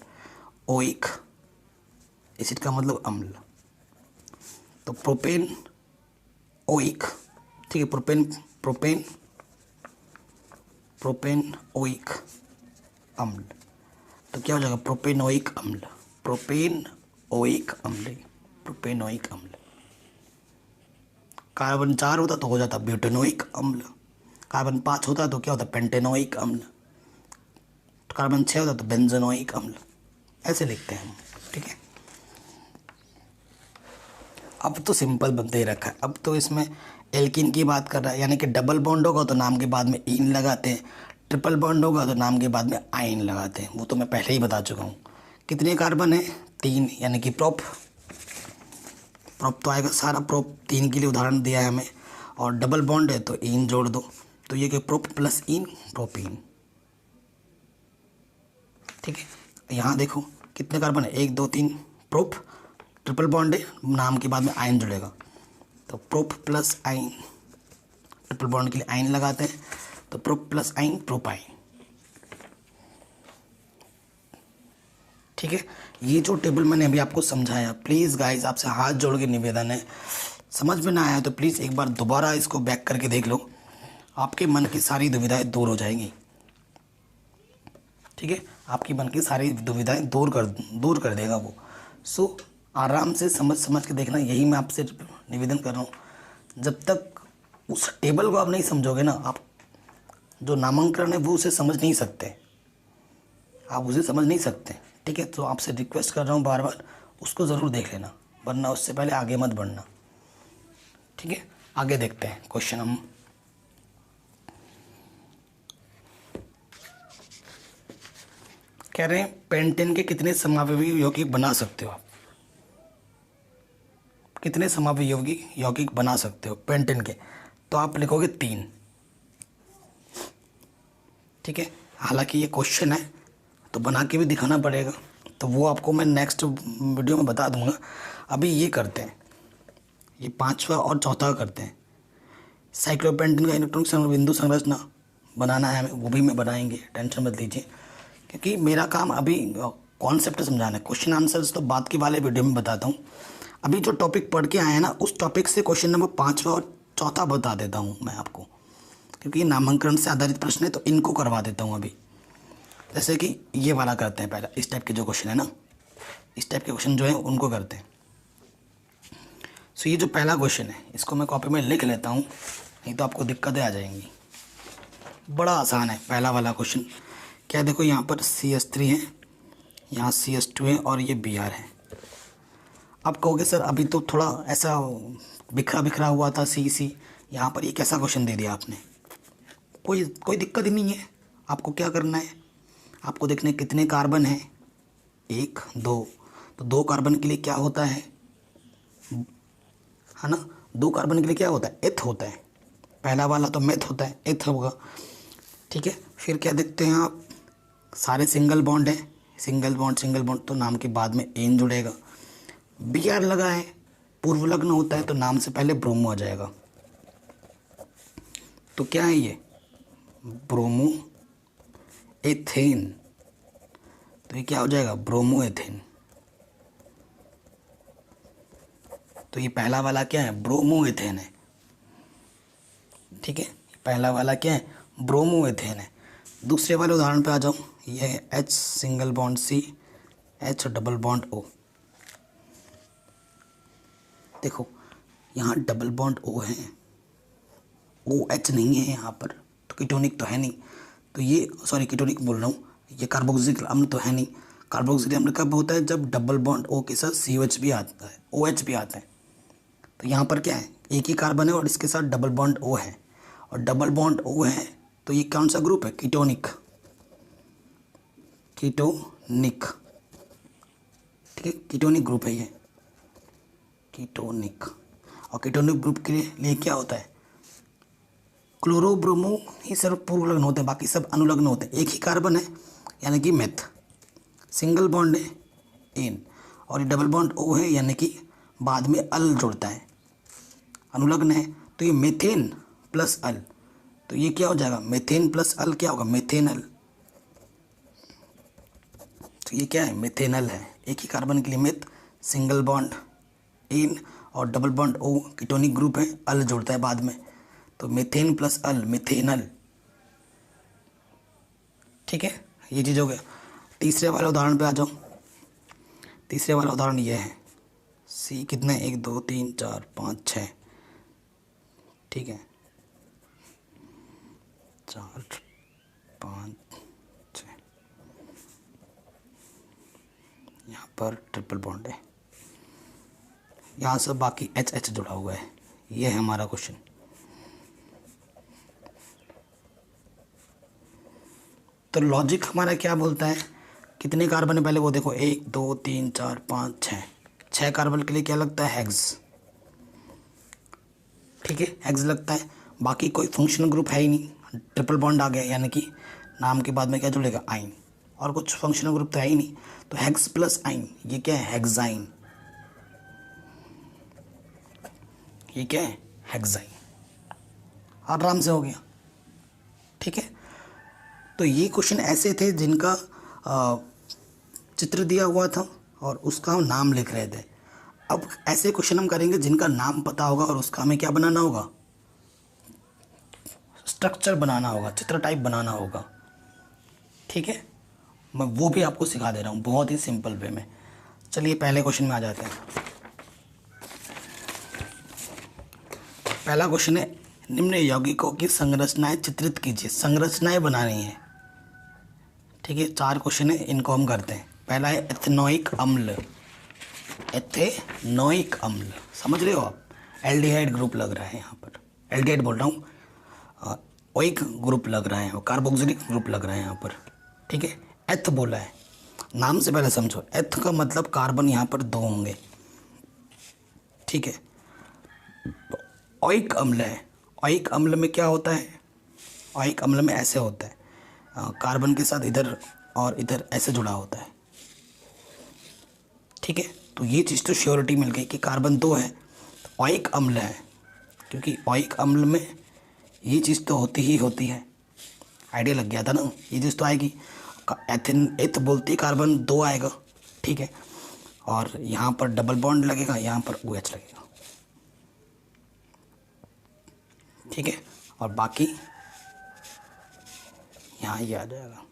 ओइक एसिड का मतलब अम्ल। तो प्रोपेन ओइक, ठीक है, प्रोपेन प्रोपेन प्रोपेनोइक अम्ल। तो क्या हो जाएगा प्रोपेनोइक अम्ल, प्रोपेनोइक अम्ल, प्रोपेनोइक अम्ल। कार्बन 4 होता तो हो जाता ब्यूटेनोइक अम्ल, कार्बन 5 होता तो क्या होता पेंटेनोइक अम्ल, कार्बन 6 होता तो बेंजोनोइक अम्ल। ऐसे लिखते हैं हम, ठीक है। अब तो सिंपल बनते ही रखा है। अब तो इसमें एल्किन की बात कर रहा है, यानी कि डबल बॉन्ड होगा तो नाम के बाद में इन लगाते हैं, ट्रिपल बॉन्ड होगा तो नाम के बाद में आइन लगाते हैं। वो तो मैं पहले ही बता चुका हूँ। कितने कार्बन है 3, यानी कि प्रोप तो आएगा सारा। प्रोप 3 के लिए उदाहरण दिया है हमें। और डबल बॉन्ड है तो इन जोड़ दो, तो ये क्या प्रोप प्लस इन प्रोपीन, ठीक है। यहाँ देखो कितने कार्बन है 1 2 3, प्रोप ट्रिपल बॉन्ड है, नाम के बाद में आयन जुड़ेगा तो प्रोप प्लस आइन, ट्रिपल बॉन्ड के लिए आइन लगाते हैं तो प्रोप प्लस आइन प्रोपाइन, ठीक है। ये जो टेबल मैंने अभी आपको समझाया, प्लीज़ गाइस आपसे हाथ जोड़ के निवेदन है, समझ में ना आया तो प्लीज़ एक बार दोबारा इसको बैक करके देख लो, आपके मन की सारी दुविधाएं दूर हो जाएंगी, ठीक है। आपकी मन की सारी दुविधाएं दूर कर देगा वो। सो आराम से समझ के देखना, यही मैं आपसे निवेदन कर रहा हूँ। जब तक उस टेबल को आप नहीं समझोगे ना, आप जो नामांकन है वो उसे समझ नहीं सकते, आप उसे समझ नहीं सकते, ठीक है। तो आपसे रिक्वेस्ट कर रहा हूँ बार बार, उसको ज़रूर देख लेना, वरना उससे पहले आगे मत बढ़ना, ठीक है। आगे देखते हैं क्वेश्चन हम। कह रहे हैं पेंटेन के कितने समावयवी यौगिक बना सकते हो आप, कितने समावयवी यौगिक बना सकते हो पेंटेन के, तो आप लिखोगे 3, ठीक है। हालांकि ये क्वेश्चन है तो बना के भी दिखाना पड़ेगा, तो वो आपको मैं नेक्स्ट वीडियो में बता दूंगा। अभी ये करते हैं, ये 5वां और 4था करते हैं। साइक्लोपेंटेन का इलेक्ट्रॉनिक बिंदु संरचना बनाना है हमें, वो भी मैं बनाएंगे, टेंशन मत लीजिए, क्योंकि मेरा काम अभी कॉन्सेप्ट समझाना है। क्वेश्चन आंसर्स तो बाद के वाले वीडियो में बताता हूँ। अभी जो टॉपिक पढ़ के आए हैं ना, उस टॉपिक से क्वेश्चन नंबर 5वां और 4था बता देता हूँ मैं आपको, क्योंकि नामांकन से आधारित प्रश्न है तो इनको करवा देता हूँ अभी। जैसे कि ये वाला करते हैं पहला, इस टाइप के जो क्वेश्चन है ना, इस टाइप के क्वेश्चन जो है उनको करते हैं। सो ये जो पहला क्वेश्चन है इसको मैं कॉपी में लिख लेता हूँ, नहीं तो आपको दिक्कतें आ जाएंगी। बड़ा आसान है पहला वाला क्वेश्चन। क्या देखो यहाँ पर CH3 है, यहाँ CH2 है और ये Br है। अब कहोगे सर अभी तो थोड़ा ऐसा बिखरा बिखरा हुआ था CC, यहाँ पर ये कैसा क्वेश्चन दे दिया आपने। कोई दिक्कत ही नहीं है। आपको क्या करना है, आपको देखने कितने कार्बन हैं 1 2, तो 2 कार्बन के लिए क्या होता है ना, 2 कार्बन के लिए क्या होता है एथ होता है, पहला वाला तो मेथ होता है, एथ होगा, ठीक है। फिर क्या देखते हैं आप, सारे सिंगल बॉन्ड है, सिंगल बॉन्ड तो नाम के बाद में एन जुड़ेगा। Br लगा है, पूर्व लग्न होता है तो नाम से पहले ब्रोमो आ जाएगा। तो क्या है ये ब्रोमो एथेन, तो ये क्या हो जाएगा ब्रोमो एथेन। तो ये पहला वाला क्या है ब्रोमो एथेन है, ठीक है। पहला वाला क्या है ब्रोमो एथेन है। दूसरे वाले उदाहरण पे आ जाऊँ, ये है H single bond C, H double bond O। देखो यहाँ डबल बॉन्ड O है, OH नहीं है यहाँ पर, तो कीटोनिक तो है नहीं, तो ये सॉरी कीटोनिक बोल रहा हूँ, ये कार्बोक्सिलिक अम्ल तो है नहीं। कार्बोक्सिलिक अम्ल कब होता है, जब डबल बॉन्ड O के साथ COH भी आता है, OH भी आता है। तो यहाँ पर क्या है एक ही कार्बन है और इसके साथ डबल बॉन्ड O है, और डबल बॉन्ड O है तो ये कौन सा ग्रुप है कीटोनिक, कीटोनिक, ठीक है। कीटोनिक ग्रुप है ये, कीटोनिक। और कीटोनिक ग्रुप के लिए क्या होता है क्लोरो ब्रोमो ही सिर्फ पूर्व लग्न होते हैं, बाकी सब अनुलग्न होते हैं। एक ही कार्बन है यानी कि मेथ, सिंगल बॉन्ड है एन, और ये डबल बॉन्ड O है यानी कि बाद में अल जुड़ता है, अनुलग्न है। तो ये मेथेन प्लस अल, तो ये क्या हो जाएगा मेथेन प्लस अल क्या होगा मेथेनल। तो ये क्या है मेथेनल है, एक ही कार्बन के लिए मेथ, सिंगल बॉन्ड एन और double bond O ketonic group है, अल जुड़ता है बाद में, तो मीथेन प्लस अल मिथेनल। ठीक है, ये चीज़ हो गया। तीसरे वाले उदाहरण पे आ जाओ। तीसरे वाला उदाहरण ये है, सी कितने 1 2 3 4 5 6, ठीक है 4 5 6, यहाँ पर ट्रिपल बॉन्ड है, यहाँ से बाकी एच एच जुड़ा हुआ है। ये है हमारा क्वेश्चन। तो लॉजिक हमारा क्या बोलता है, कितने कार्बन है पहले वो देखो, 1 2 3 4 5 6, 6 कार्बन के लिए क्या लगता है, हेक्स। ठीक है, हेक्स लगता है। बाकी कोई फंक्शनल ग्रुप है ही नहीं, ट्रिपल बॉन्ड आ गया, यानी कि नाम के बाद में क्या जुड़ेगा, आइन, और कुछ फंक्शनल ग्रुप तो है ही नहीं, तो हेक्स प्लस आइन, ये क्या है, हेक्साइन। ये क्या है, हेक्साइन। आराम से हो गया। ठीक है, तो ये क्वेश्चन ऐसे थे जिनका चित्र दिया हुआ था और उसका हम नाम लिख रहे थे। अब ऐसे क्वेश्चन हम करेंगे जिनका नाम पता होगा और उसका हमें क्या बनाना होगा, स्ट्रक्चर बनाना होगा, चित्र टाइप बनाना होगा। ठीक है, मैं वो भी आपको सिखा दे रहा हूँ बहुत ही सिंपल वे में। चलिए पहले क्वेश्चन में आ जाते हैं। पहला क्वेश्चन है, निम्न यौगिकों की संरचनाएं चित्रित कीजिए। संरचनाएं बनानी है। ठीक है, 4 क्वेश्चन है, इनको हम करते हैं। पहला है एथेनोइक अम्ल। एथेनोइक अम्ल समझ रहे हो आप, एल्डिहाइड ग्रुप लग रहा है यहाँ पर, एल्डिहाइड बोल रहा हूँ, ओइक ग्रुप लग रहा है और कार्बोक्सिलिक ग्रुप लग रहा है यहाँ पर। ठीक है, एथ बोला है, नाम से पहले समझो, एथ का मतलब कार्बन यहाँ पर 2 होंगे। ठीक है, ओइक अम्ल है। ओइक अम्ल में क्या होता है, ओइक अम्ल में ऐसे होता है, कार्बन के साथ इधर और इधर ऐसे जुड़ा होता है। ठीक है, तो ये चीज़ तो श्योरिटी मिल गई कि कार्बन 2 है, तो ओइक अम्ल है, क्योंकि ओइक अम्ल में ये चीज़ तो होती ही होती है। आइडिया लग गया था ना, ये चीज़ तो आएगी। एथिन एथ बोलती कार्बन 2 आएगा। ठीक है, और यहाँ पर डबल बॉन्ड लगेगा, यहाँ पर OH लगेगा। ठीक है, और बाकी यहाँ ये आ जाएगा।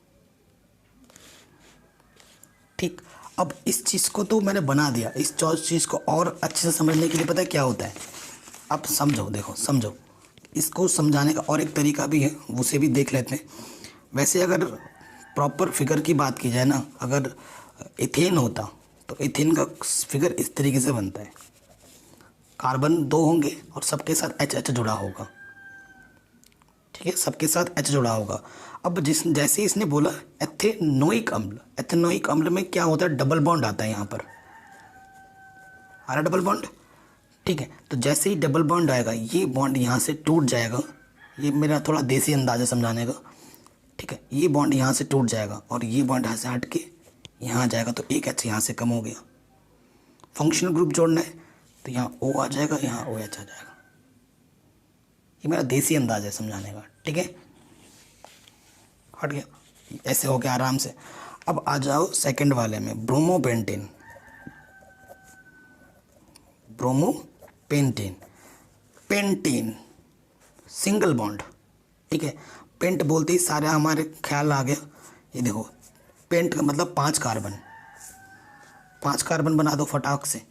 ठीक, अब इस चीज़ को तो मैंने बना दिया, इस चीज़ को और अच्छे से समझने के लिए पता है क्या होता है, अब समझो, देखो समझो, इसको समझाने का और एक तरीका भी है, उसे भी देख लेते हैं। वैसे अगर प्रॉपर फिगर की बात की जाए ना, अगर इथेन होता तो इथेन का फिगर इस तरीके से बनता है, कार्बन 2 होंगे और सबके साथ एच जुड़ा होगा। ठीक है, सबके साथ एच जुड़ा होगा। अब जैसे इसने बोला एथेनोइक अम्ल, एथेनोइक अम्ल में क्या होता है, डबल बॉन्ड आता है यहाँ पर, आ रहा डबल बॉन्ड। ठीक है, तो जैसे ही डबल बॉन्ड आएगा, ये बॉन्ड यहाँ से टूट जाएगा। ये मेरा थोड़ा देसी अंदाज़ा समझाने का। ठीक है, ये बॉन्ड यहाँ से टूट जाएगा और ये बॉन्ड यहाँ से हट के यहाँ आ जाएगा, तो एक एच यहाँ से कम हो गया। फंक्शनल ग्रुप जोड़ना है तो यहाँ O आ जाएगा, यहाँ OH आ जाएगा। ये मेरा देसी अंदाज़ है समझाने का। ठीक है, हट गया, ऐसे हो गया आराम से। अब आ जाओ सेकंड वाले में, bromopentane. Bromopentane, pentane single bond. ठीक है, पेंट बोलते ही सारे हमारे ख्याल आ गया। ये देखो, पेंट का मतलब 5 कार्बन, 5 कार्बन बना दो फटाक से।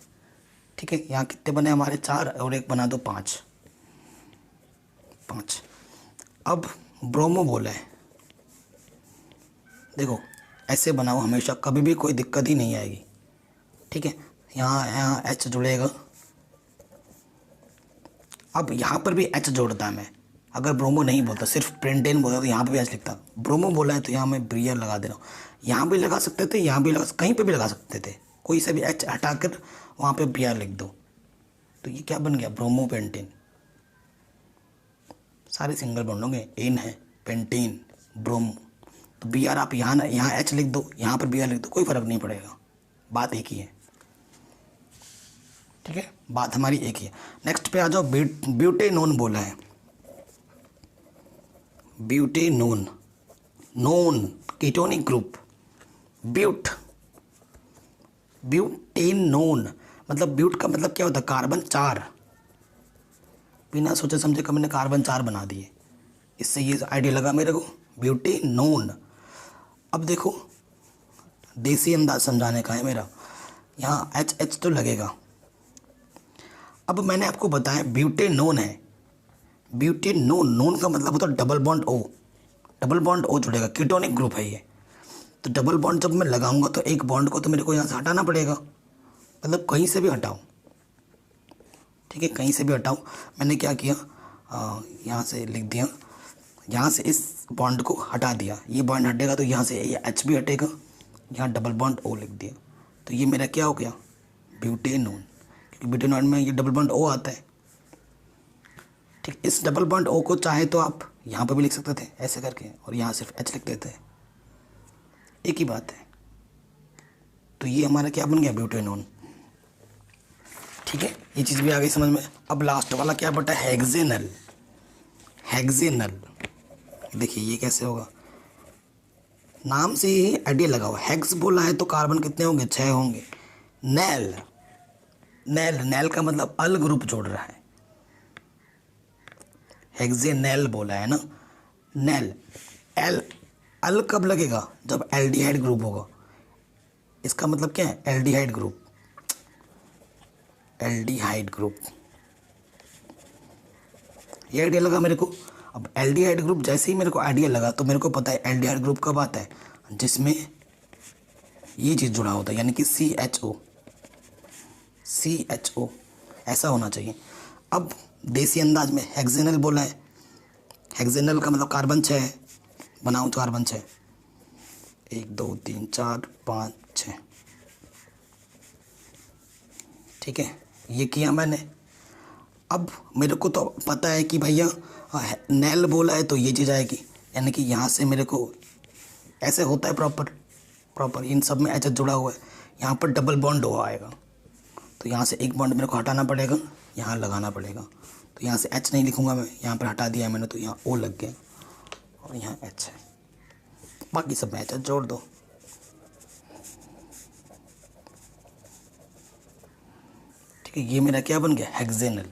ठीक है, यहाँ कितने बने हमारे, 4 और एक बना दो 5। अब ब्रोमो बोला है, देखो ऐसे बनाओ हमेशा, कभी भी कोई दिक्कत ही नहीं आएगी। ठीक है, यहाँ H जुड़ेगा। अब यहाँ पर भी H जोड़ता मैं, अगर ब्रोमो नहीं बोलता, सिर्फ पेंटेन बोलता तो यहाँ पर भी H लिखता। ब्रोमो बोला है तो यहाँ मैं ब्रियर लगा दे रहा हूँ। यहाँ भी लगा सकते थे, यहाँ भी लगा, कहीं पे भी लगा सकते थे, कोई से भी H हटाकर वहाँ पे ब्रियर लिख दो, तो ये क्या बन गया, ब्रोमोपेंटेन। सारे सिंगल बॉन्ड होंगे, एन है, पेंटेन, ब्रोमो, तो BR आप यहाँ H लिख दो, यहाँ पर BR लिख दो, कोई फ़र्क नहीं पड़ेगा, बात एक ही है। ठीक है, बात हमारी एक ही है। नेक्स्ट पे आ जाओ, ब्यूटेनोन बोला है। Butanone, known ketonic group, butanone, मतलब ब्यूट का मतलब क्या होता है, कार्बन 4। बिना सोचे समझे कब मैंने कार्बन 4 बना दिए, इससे ये आइडिया लगा मेरे को, ब्यूटेनोन। अब देखो देसी अंदाज समझाने का है मेरा, यहाँ एच एच तो लगेगा। अब मैंने आपको बताया ब्यूटेनोन है, ब्यूटेनोन, नोन का मतलब होता है double bond O, double bond O जुड़ेगा, कीटोनिक ग्रुप है ये। तो डबल बॉन्ड जब मैं लगाऊंगा तो एक बॉन्ड को तो मेरे को यहाँ से हटाना पड़ेगा, मतलब कहीं से भी हटाऊँ, ठीक है, कहीं से भी हटाऊँ। मैंने क्या किया, यहाँ से लिख दिया, यहाँ से इस बॉन्ड को हटा दिया, ये बॉन्ड हटेगा तो यहाँ से ये एच भी हटेगा, यहाँ डबल बॉन्ड ओ लिख दिया, तो ये मेरा क्या हो गया, ब्यूटेनोन, क्योंकि ब्यूटेनोन में ये डबल बॉन्ड ओ आता है। ठीक, इस डबल बॉन्ड ओ को चाहे तो आप यहाँ पर भी लिख सकते थे ऐसे करके, और यहाँ सिर्फ एच लिख देते हैं, एक ही बात है। तो ये हमारा क्या बन गया, ब्यूटेनोन। ठीक है, ये चीज़ भी आ गई समझ में। अब लास्ट वाला क्या बटा, हेक्सेनल। हेक्सेनल देखिए ये कैसे होगा, नाम से ही आइडिया लगा हुआ, हेक्स बोला है तो कार्बन कितने होंगे, 6 होंगे। नेल, नेल, नेल का मतलब अल ग्रुप जोड़ रहा है, हेक्सेनल बोला है ना, नेल। एल, अल कब लगेगा, जब एल्डिहाइड ग्रुप होगा, इसका मतलब क्या है, एल्डिहाइड ग्रुप, एल्डिहाइड ग्रुप, ये आइडिया लगा मेरे को। अब एल्डिहाइड ग्रुप जैसे ही मेरे को आइडिया लगा तो मेरे को पता है एल्डिहाइड ग्रुप कब आता है, जिसमें ये चीज़ जुड़ा होता है, यानी कि CHO, CHO ऐसा होना चाहिए। अब देसी अंदाज में हेक्सेनल बोला है, हेक्सेनल का मतलब कार्बन 6 है, बनाऊँ तो कार्बन 6, 1 2 3 4 5 6, ठीक है, ये किया मैंने। अब मेरे को तो पता है कि भैया नेल बोला है तो ये चीज़ आएगी, यानी कि यहाँ से मेरे को ऐसे होता है प्रॉपर इन सब में एच जुड़ा हुआ है, यहाँ पर डबल बॉन्ड हो आएगा, तो यहाँ से एक बॉन्ड मेरे को हटाना पड़ेगा, यहाँ लगाना पड़ेगा, तो यहाँ से एच नहीं लिखूँगा मैं, यहाँ पर हटा दिया मैंने तो यहाँ ओ लग गया, और यहाँ एच है, बाकी सब में एच जोड़ दो। ठीक है, ये मेरा क्या बन गया, हेक्सेनल,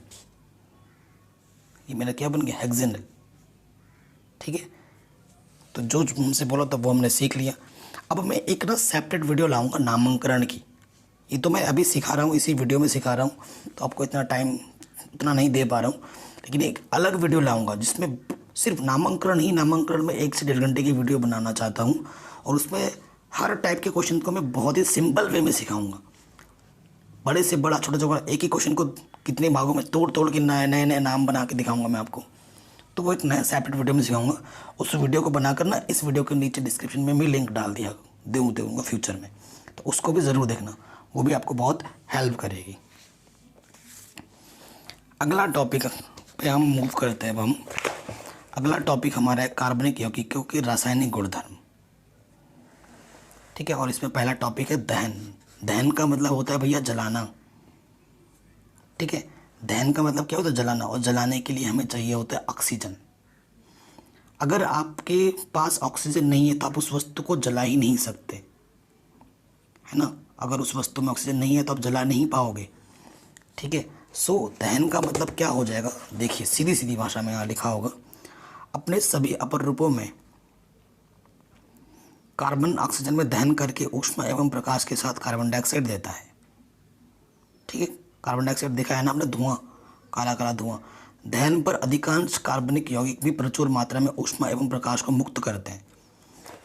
ये मेरा क्या बन गया, हेक्सेनल। ठीक है, तो जो हमसे बोला था वो हमने सीख लिया। अब मैं एक ना सेपरेट वीडियो लाऊंगा नामांकन की, ये तो मैं अभी सिखा रहा हूँ, इसी वीडियो में सिखा रहा हूँ, तो आपको इतना टाइम उतना नहीं दे पा रहा हूँ, लेकिन एक अलग वीडियो लाऊंगा जिसमें सिर्फ नामांकन ही, नामांकन में 1 से 1.5 घंटे की वीडियो बनाना चाहता हूँ, और उसमें हर टाइप के क्वेश्चन को मैं बहुत ही सिंपल वे में सिखाऊंगा, बड़े से बड़ा, छोटा से बड़ा, एक ही क्वेश्चन को कितने भागों में तोड़ तोड़ के नए नए नाम बना के दिखाऊंगा मैं आपको, तो वो एक नया सेपरेट वीडियो में सिखाऊंगा। उस वीडियो को बनाकर ना इस वीडियो के नीचे डिस्क्रिप्शन में भी लिंक डाल दिया दूंगा फ्यूचर में, तो उसको भी ज़रूर देखना, वो भी आपको बहुत हेल्प करेगी। अगला टॉपिक पे हम मूव करते हैं। अब हम अगला टॉपिक हमारा है कार्बनिक यौगिकों के रासायनिक गुणधर्म। ठीक है, और इसमें पहला टॉपिक है दहन। दहन का मतलब होता है भैया जलाना। ठीक है, दहन का मतलब क्या होता है, जलाना, और जलाने के लिए हमें चाहिए होता है ऑक्सीजन। अगर आपके पास ऑक्सीजन नहीं है तो आप उस वस्तु को जला ही नहीं सकते, है ना, अगर उस वस्तु में ऑक्सीजन नहीं है तो आप जला नहीं पाओगे। ठीक है, सो दहन का मतलब क्या हो जाएगा, देखिए सीधी सीधी भाषा में यहाँ लिखा होगा, अपने सभी अपर रूपों में कार्बन ऑक्सीजन में दहन करके ऊष्मा एवं प्रकाश के साथ कार्बन डाइऑक्साइड देता है। ठीक है, कार्बन डाइऑक्साइड देखा है ना आपने, धुआं, काला काला धुआं। दहन पर अधिकांश कार्बनिक यौगिक भी प्रचुर मात्रा में ऊष्मा एवं प्रकाश को मुक्त करते हैं।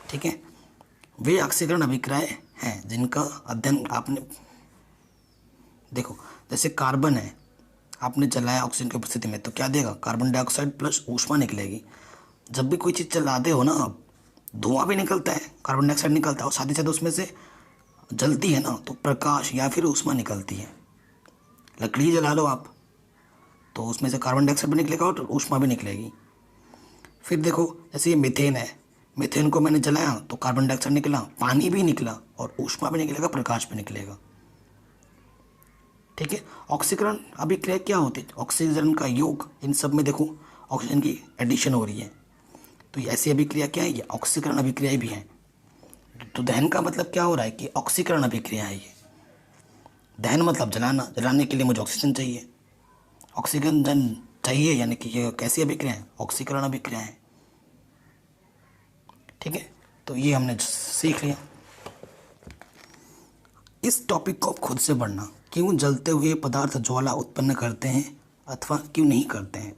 ठीक है, वे ऑक्सीकरण अभिक्रियाएं हैं जिनका अध्ययन आपने, देखो जैसे कार्बन है, आपने जलाया ऑक्सीजन की उपस्थिति में तो क्या देगा, कार्बन डाइऑक्साइड प्लस ऊष्मा निकलेगी। जब भी कोई चीज़ जलाते हो ना आप, धुआं भी निकलता है, कार्बन डाइऑक्साइड निकलता है, और साथ ही साथ उसमें से जलती है ना तो प्रकाश या फिर ऊष्मा निकलती है। लकड़ी जला लो आप तो उसमें से कार्बन डाइऑक्साइड भी निकलेगा और ऊष्मा भी निकलेगी। फिर देखो जैसे ये मीथेन है, मीथेन को मैंने जलाया तो कार्बन डाइऑक्साइड निकला, पानी भी निकला, और ऊष्मा भी निकलेगा, प्रकाश भी निकलेगा। ठीक है, ऑक्सीकरण अभिक्रिया क्या होती है, ऑक्सीजन का योग, इन सब में देखो ऑक्सीजन की एडिशन हो रही है, तो ऐसी अभिक्रिया क्या है, ये ऑक्सीकरण अभिक्रिया भी है। तो दहन का मतलब क्या हो रहा है कि ऑक्सीकरण अभिक्रिया है ये। दहन मतलब जलाना, जलाने के लिए मुझे ऑक्सीजन चाहिए, ऑक्सीजन चाहिए, यानी कि ये कैसी अभिक्रिया है, ऑक्सीकरण अभिक्रिया है। ठीक है, तो ये हमने सीख लिया। इस टॉपिक को खुद से पढ़ना, क्यों जलते हुए पदार्थ ज्वाला उत्पन्न करते हैं अथवा क्यों नहीं करते हैं।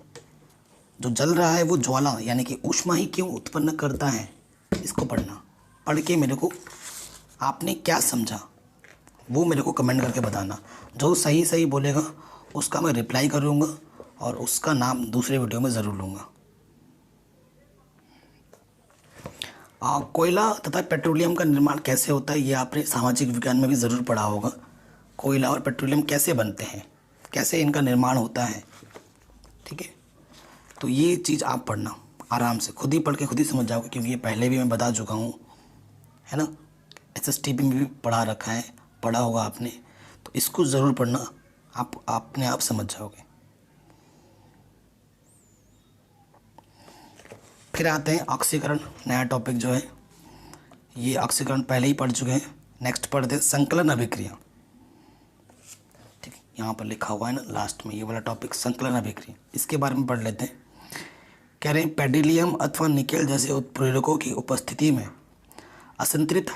जो जल रहा है वो ज्वाला यानी कि ऊष्मा ही क्यों उत्पन्न करता है, इसको पढ़ना। पढ़ के मेरे को आपने क्या समझा वो मेरे को कमेंट करके बताना। जो सही सही बोलेगा उसका मैं रिप्लाई करूँगा और उसका नाम दूसरे वीडियो में ज़रूर लूँगा। कोयला तथा पेट्रोलियम का निर्माण कैसे होता है, ये आपने सामाजिक विज्ञान में भी ज़रूर पढ़ा होगा। कोयला और पेट्रोलियम कैसे बनते हैं, कैसे इनका निर्माण होता है। ठीक है, तो ये चीज़ आप पढ़ना आराम से, खुद ही पढ़ के खुद ही समझ जाओगे, क्योंकि ये पहले भी मैं बता चुका हूँ, है ना। SSTP में भी पढ़ा रखा है, पढ़ा होगा आपने, तो इसको ज़रूर पढ़ना, आप अपने आप समझ जाओगे। फिर आते हैं ऑक्सीकरण, नया टॉपिक जो है, ये ऑक्सीकरण पहले ही पढ़ चुके हैं। नेक्स्ट पढ़ते हैं संकलन अभिक्रिया। ठीक है, यहाँ पर लिखा हुआ है ना लास्ट में, ये वाला टॉपिक संकलन अभिक्रिया, इसके बारे में पढ़ लेते हैं। कह रहे हैं पेडिलियम अथवा निकेल जैसे उत्प्रेरकों की उपस्थिति में असंतृप्त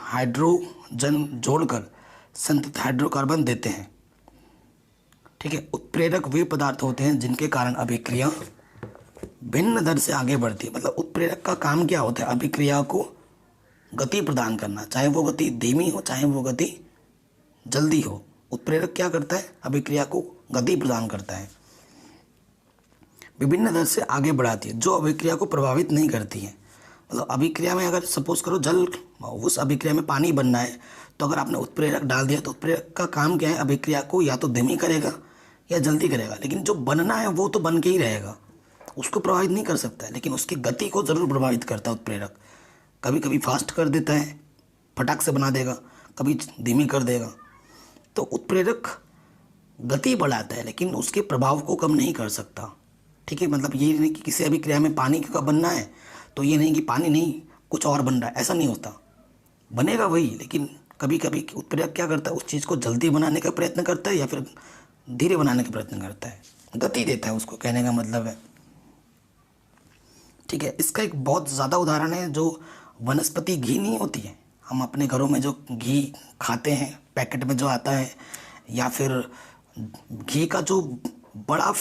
हाइड्रोजन जोड़कर संतृप्त हाइड्रोकार्बन देते हैं। ठीक है, उत्प्रेरक वे पदार्थ होते हैं जिनके कारण अभिक्रिया भिन्न दर से आगे बढ़ती है। मतलब उत्प्रेरक का काम क्या होता है, अभिक्रिया को गति प्रदान करना, चाहे वो गति धीमी हो चाहे वो गति जल्दी हो। उत्प्रेरक क्या करता है, अभिक्रिया को गति प्रदान करता है, विभिन्न दर से आगे बढ़ाती है, जो अभिक्रिया को प्रभावित नहीं करती है। मतलब अभिक्रिया में अगर सपोज करो जल, उस अभिक्रिया में पानी बनना है, तो अगर आपने उत्प्रेरक डाल दिया तो उत्प्रेरक का काम क्या है, अभिक्रिया को या तो धीमी करेगा या जल्दी करेगा, लेकिन जो बनना है वो तो बन के ही रहेगा, उसको प्रभावित नहीं कर सकता है, लेकिन उसकी गति को ज़रूर प्रभावित करता है उत्प्रेरक। कभी कभी फास्ट कर देता है, फटाक से बना देगा, कभी धीमी कर देगा। तो उत्प्रेरक गति बढ़ाता है लेकिन उसके प्रभाव को कम नहीं कर सकता। ठीक है, मतलब ये नहीं कि किसी अभिक्रिया में पानी का बनना है तो ये नहीं कि पानी नहीं कुछ और बन रहा है, ऐसा नहीं होता, बनेगा वही, लेकिन कभी कभी उत्प्रेरक क्या करता है, उस चीज़ को जल्दी बनाने का प्रयत्न करता है या फिर धीरे बनाने का प्रयत्न करता है, गति देता है, उसको कहने का मतलब है। ठीक है, इसका एक बहुत ज़्यादा उदाहरण है, जो वनस्पति घी नहीं होती है, हम अपने घरों में जो घी खाते हैं पैकेट में जो आता है, या फिर घी का जो बड़ा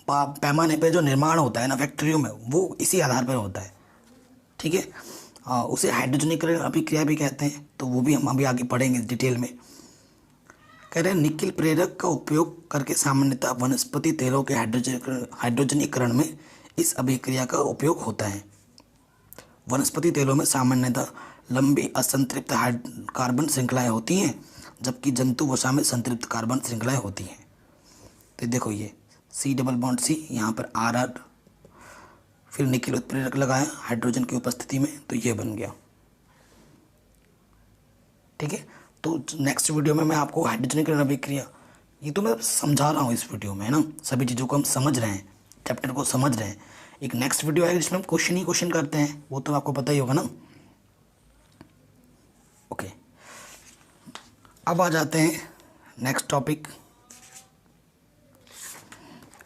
पैमाने पे जो निर्माण होता है ना फैक्ट्रियों में, वो इसी आधार पर होता है। ठीक है, उसे हाइड्रोजनीकरण अभिक्रिया भी कहते हैं, तो वो भी हम अभी आगे पढ़ेंगे डिटेल में। कह रहे हैं निकेल प्रेरक का उपयोग करके सामान्यतः वनस्पति तेलों के हाइड्रोजनीकरण में इस अभिक्रिया का उपयोग होता है। वनस्पति तेलों में सामान्यतः लंबी असंतृप्त कार्बन श्रृंखलाएं होती हैं, जबकि जंतु वसा में संतृप्त कार्बन श्रृंखलाएं होती हैं। तो देखो ये C+C, यहाँ पर RR, फिर निकेल उत्प्रेरक लगाया हाइड्रोजन की उपस्थिति में, तो ये बन गया। ठीक है, तो नेक्स्ट वीडियो में मैं आपको हाइड्रोजनीकरण अभिक्रिया, ये तो मैं समझा रहा हूँ इस वीडियो में, है ना, सभी चीज़ों को हम समझ रहे हैं, चैप्टर को समझ रहे हैं। एक नेक्स्ट वीडियो आएगा जिसमें हम क्वेश्चन ही क्वेश्चन करते हैं, वो तो आपको पता ही होगा ना। ओके, अब आ जाते हैं नेक्स्ट टॉपिक,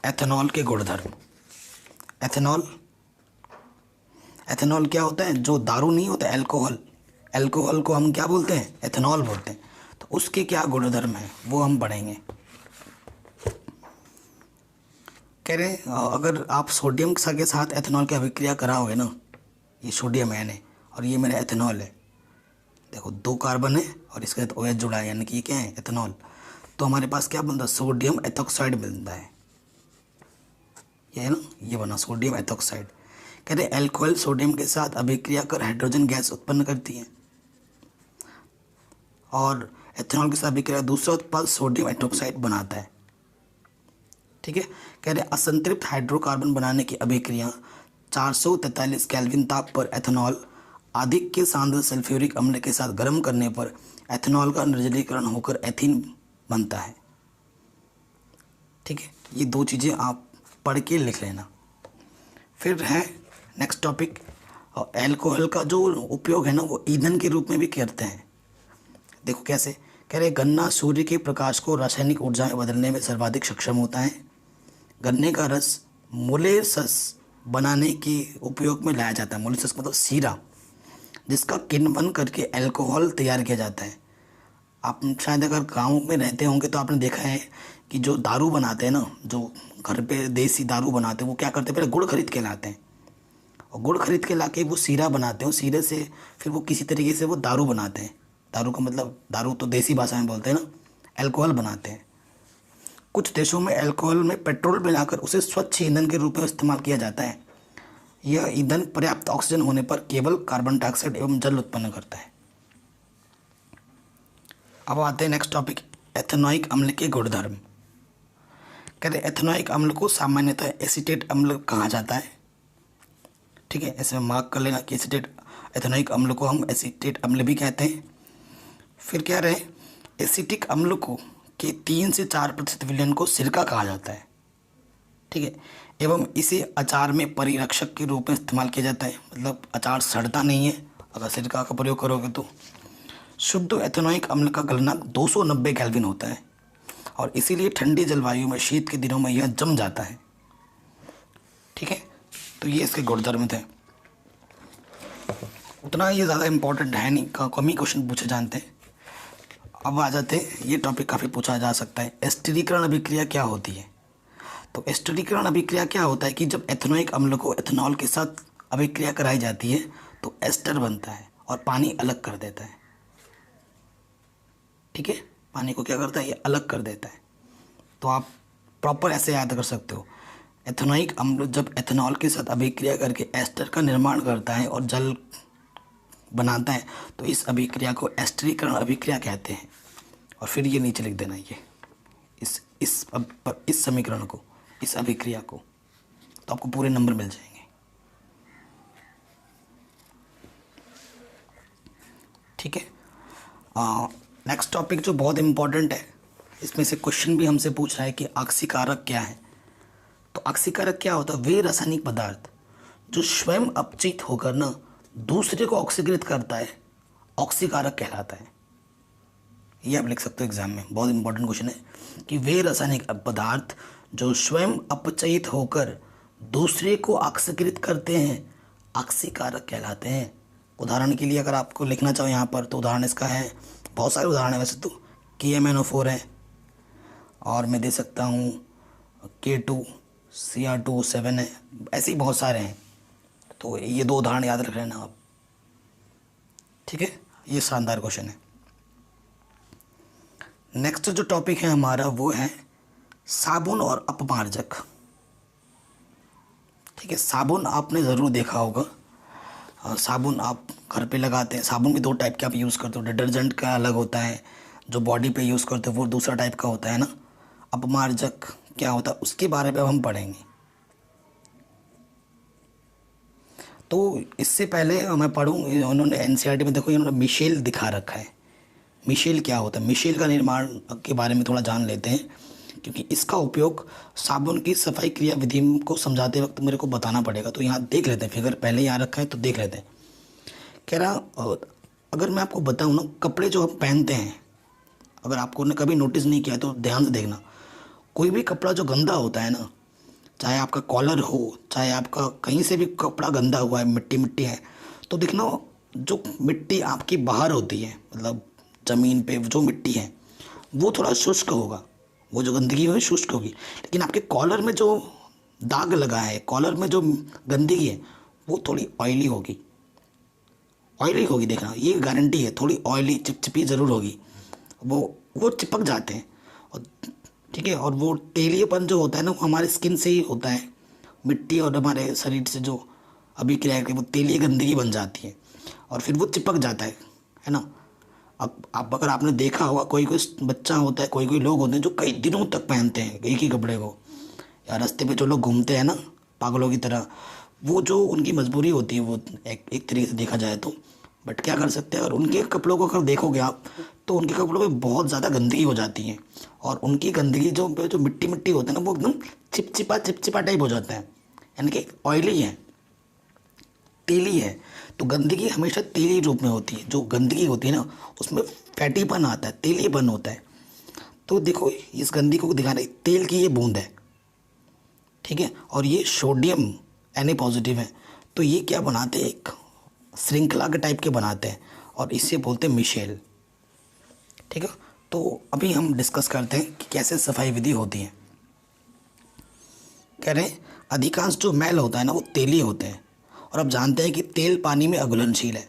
एथेनॉल के गुणधर्म। एथेनॉल क्या होता है, जो दारू नहीं होता एल्कोहल को हम क्या बोलते हैं, एथेनॉल बोलते हैं। तो उसके क्या गुणधर्म है वो हम पढ़ेंगे। कह रहे हैं अगर आप सोडियम के साथ एथेनॉल की अभिक्रिया कराओगे ना, ये सोडियम है और ये मेरा एथेनॉल है, देखो 2 कार्बन है और इसके साथ OH जुड़ा है, यानी कि ये क्या है, एथेनॉल। तो हमारे पास क्या बनता है, सोडियम एथोक्साइड बनता है, ये है ना, ये बना सोडियम एथोक्साइड। कहते हैं एल्कोहल सोडियम के साथ अभिक्रिया कर हाइड्रोजन गैस उत्पन्न करती है, और एथेनॉल के साथ अभिक्रिया दूसरा उत्पाद सोडियम एथोक्साइड बनाता है। ठीक है, कह रहे असंतृप्त हाइड्रोकार्बन बनाने की अभिक्रिया 443 केल्विन ताप पर एथेनॉल अधिक के सांद्र सल्फ्यूरिक अम्ल के साथ गर्म करने पर एथेनॉल का निर्जलीकरण होकर एथीन बनता है। ठीक है, ये 2 चीज़ें आप पढ़ के लिख लेना। फिर है नेक्स्ट टॉपिक, एल्कोहल का जो उपयोग है ना वो ईंधन के रूप में भी करते हैं। देखो कैसे, कह रहे गन्ना सूर्य के प्रकाश को रासायनिक ऊर्जा में बदलने में सर्वाधिक सक्षम होता है। गन्ने का रस मोलेसस बनाने के उपयोग में लाया जाता है। मोलेसस मतलब सीरा, जिसका किण्वन करके अल्कोहल तैयार किया जाता है। आप शायद अगर गाँव में रहते होंगे तो आपने देखा है कि जो दारू बनाते हैं ना, जो घर पे देसी दारू बनाते हैं, वो क्या करते हैं, पहले गुड़ खरीद के लाते हैं और गुड़ खरीद के ला के वो सीरा बनाते हैं। सीरे से फिर वो किसी तरीके से वो दारू बनाते हैं। दारू का मतलब, दारू तो देसी भाषा में बोलते हैं ना, अल्कोहल बनाते हैं। कुछ देशों में अल्कोहल में पेट्रोल मिलाकर उसे स्वच्छ ईंधन के रूप में इस्तेमाल किया जाता है। यह ईंधन पर्याप्त ऑक्सीजन होने पर केवल कार्बन डाइऑक्साइड एवं जल उत्पन्न करता है। अब आते हैं नेक्स्ट टॉपिक, एथेनॉइक अम्ल के गुणधर्म। कहते हैं एथेनॉइक अम्ल को सामान्यतः एसीटेट अम्ल कहा जाता है। ठीक है, ऐसे मार्क कर लेना कि एथेनॉइक अम्ल को हम एसीटेट अम्ल भी कहते हैं। फिर क्या रहे, एसिटिक अम्ल को के 3 से 4% विलयन को सिरका कहा जाता है। ठीक है, एवं इसे अचार में परिरक्षक के रूप में इस्तेमाल किया जाता है। मतलब अचार सड़ता नहीं है अगर सिरका का प्रयोग करोगे तो। शुद्ध एथेनॉइक अम्ल का गलनांक 290 केल्विन होता है और इसीलिए ठंडी जलवायु में, शीत के दिनों में यह जम जाता है। ठीक है, तो ये इसके गुणधर्म थे। उतना ये ज़्यादा इम्पोर्टेंट है नहीं, कम ही क्वेश्चन पूछे जानते हैं। अब आ जाते हैं, ये टॉपिक काफ़ी पूछा जा सकता है, एस्टरीकरण अभिक्रिया क्या होती है। तो एस्टरीकरण अभिक्रिया क्या होता है कि जब एथेनॉइक अम्ल को एथेनॉल के साथ अभिक्रिया कराई जाती है तो एस्टर बनता है और पानी अलग कर देता है। ठीक है, पानी को क्या करता है, ये अलग कर देता है। तो आप प्रॉपर ऐसे याद कर सकते हो, एथेनॉइक अम्ल जब एथेनॉल के साथ अभिक्रिया करके एस्टर का निर्माण करता है और जल बनाता है तो इस अभिक्रिया को एस्टरीकरण अभिक्रिया कहते हैं। और फिर ये नीचे लिख देना, ये इस समीकरण को, इस अभिक्रिया को, तो आपको पूरे नंबर मिल जाएंगे। ठीक है, नेक्स्ट टॉपिक जो बहुत इम्पॉर्टेंट है, इसमें से क्वेश्चन भी हमसे पूछ रहा है कि ऑक्सीकारक क्या है। तो ऑक्सीकारक क्या होता है, वे रासायनिक पदार्थ जो स्वयं अपचित होकर ना दूसरे को ऑक्सीकृत करता है, ऑक्सीकारक कहलाता है। ये आप लिख सकते हो एग्जाम में, बहुत इंपॉर्टेंट क्वेश्चन है कि वे रासायनिक पदार्थ जो स्वयं अपचयित होकर दूसरे को ऑक्सीकृत करते हैं, ऑक्सीकारक कहलाते हैं। उदाहरण के लिए अगर आपको लिखना चाहो यहाँ पर, तो उदाहरण इसका है, बहुत सारे उदाहरण है वैसे तो, KMnO4 है और मैं दे सकता हूँ K2Cr2O7 है, ऐसे ही बहुत सारे हैं। तो ये 2 उदाहरण याद रख लेना आप। ठीक है, ये शानदार क्वेश्चन है। नेक्स्ट जो टॉपिक है हमारा वो है साबुन और अपमार्जक। ठीक है, साबुन आपने ज़रूर देखा होगा, साबुन आप घर पे लगाते हैं। साबुन भी 2 टाइप के आप यूज़ करते हो, डिटर्जेंट का अलग होता है, जो बॉडी पे यूज़ करते हो वो दूसरा टाइप का होता है ना। अपमार्जक क्या होता है उसके बारे में हम पढ़ेंगे। तो इससे पहले मैं पढ़ूँ, उन्होंने NCERT में देखो इन्होंने मिशेल दिखा रखा है। मिशेल क्या होता है, मिशेल का निर्माण के बारे में थोड़ा जान लेते हैं, क्योंकि इसका उपयोग साबुन की सफाई क्रिया विधि को समझाते वक्त मेरे को बताना पड़ेगा। तो यहाँ देख लेते हैं, फिगर पहले ही आ रखा है तो देख लेते हैं। कह रहा, अगर मैं आपको बताऊँ ना, कपड़े जो हम पहनते हैं, अगर आपको ने कभी नोटिस नहीं किया तो ध्यान से देखना, कोई भी कपड़ा जो गंदा होता है ना, चाहे आपका कॉलर हो, चाहे आपका कहीं से भी कपड़ा गंदा हुआ है, मिट्टी मिट्टी है, तो देखना जो मिट्टी आपकी बाहर होती है, मतलब ज़मीन पे जो मिट्टी है वो थोड़ा शुष्क होगा, वो जो गंदगी है शुष्क होगी। लेकिन आपके कॉलर में जो दाग लगा है, कॉलर में जो गंदगी है वो थोड़ी ऑयली होगी, देखना, ये गारंटी है, थोड़ी ऑयली चिपचिपी ज़रूर होगी, वो चिपक जाते हैं। और ठीक है, और वो तेलीयपन जो होता है ना, वो हमारे स्किन से ही होता है, मिट्टी और हमारे शरीर से जो अभिक्रिया करके वो तेलीय गंदगी बन जाती है और फिर वो चिपक जाता है ना। अब आप अगर आपने देखा होगा, कोई बच्चा होता है, कोई लोग होते हैं जो कई दिनों तक पहनते हैं एक ही कपड़े को, या रास्ते पे जो लोग घूमते हैं ना पागलों की तरह, वो जो उनकी मजबूरी होती है, वो एक तरीके से देखा जाए तो, बट क्या कर सकते हैं, और उनके कपड़ों को अगर देखोगे आप तो उनके कपड़ों में बहुत ज़्यादा गंदगी हो जाती है और उनकी गंदगी जो मिट्टी मिट्टी होता है ना, वो एकदम चिपचिपा टाइप हो जाता है, यानी कि ऑयली है। तेली है, तो गंदगी हमेशा तेली रूप में होती है। जो गंदगी होती है ना उसमें फैटीपन आता है, तेलीपन होता है। तो देखो इस गंदगी को दिखा रही तेल की ये बूंद है, ठीक है, और ये सोडियम Na पॉजिटिव है। तो ये क्या बनाते हैं, एक श्रृंखला के टाइप के बनाते हैं और इसे बोलते हैं मिशेल, ठीक है। तो अभी हम डिस्कस करते हैं कि कैसे सफाई विधि होती है। कह रहे हैं अधिकांश जो मैल होता है ना वो तेली होते हैं, और आप जानते हैं कि तेल पानी में अघुलनशील है।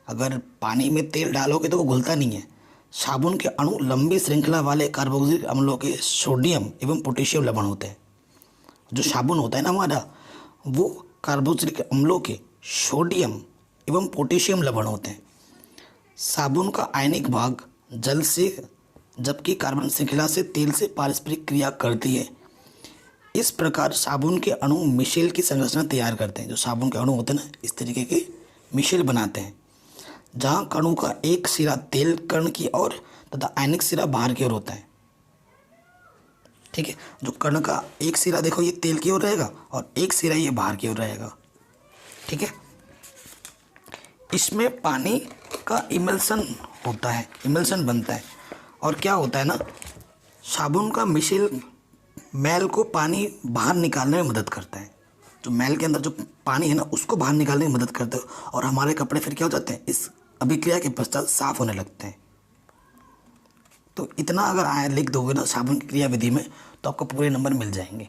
अगर पानी में तेल डालोगे तो वो घुलता नहीं है। साबुन के अणु लंबी श्रृंखला वाले कार्बोक्सिलिक अम्लों के सोडियम एवं पोटेशियम लवण होते हैं। जो साबुन होता है ना हमारा, वो कार्बोक्सिलिक अम्लों के सोडियम एवं पोटेशियम लवण होते हैं। साबुन का आयनिक भाग जल से, जबकि कार्बन श्रृंखला से तेल से पारस्परिक क्रिया करती है। इस प्रकार साबुन के अणु मिशेल की संरचना तैयार करते हैं। जो साबुन के अणु होते हैं ना इस तरीके के मिशेल बनाते हैं, जहाँ कणों का एक सिरा तेल कण की ओर तथा आयनिक सिरा बाहर की ओर होता है, ठीक है। जो कण का एक सिरा देखो ये तेल की ओर रहेगा और एक सिरा ये बाहर की ओर रहेगा, ठीक है। इसमें पानी का इमल्सन होता है, इमल्सन बनता है। और क्या होता है ना, साबुन का मिशेल मैल को पानी बाहर निकालने में मदद करता है। जो मैल के अंदर जो पानी है ना उसको बाहर निकालने में मदद करता है, और हमारे कपड़े फिर क्या हो जाते हैं, इस अभिक्रिया के पश्चात साफ होने लगते हैं। तो इतना अगर आया लिख दोगे ना साबुन की क्रिया विधि में तो आपको पूरे नंबर मिल जाएंगे,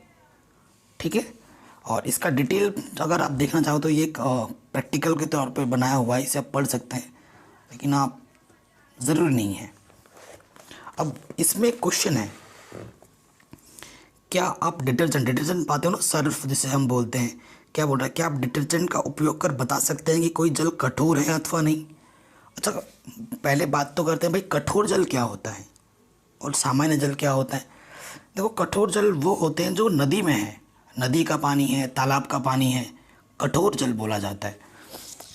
ठीक है। और इसका डिटेल अगर आप देखना चाहो तो ये एक प्रैक्टिकल के तौर पे बनाया हुआ है, इसे आप पढ़ सकते हैं, लेकिन आप ज़रूरी नहीं है। अब इसमें क्वेश्चन है, क्या आप डिटर्जेंट पाते हो ना, सर्फ जिसे हम बोलते हैं, क्या बोल रहा है, क्या आप डिटर्जेंट का उपयोग कर बता सकते हैं कि कोई जल कठोर है अथवा नहीं। अच्छा पहले बात तो करते हैं भाई कठोर जल क्या होता है और सामान्य जल क्या होता है। देखो कठोर जल वो होते हैं जो नदी में है, नदी का पानी है, तालाब का पानी है, कठोर जल बोला जाता है,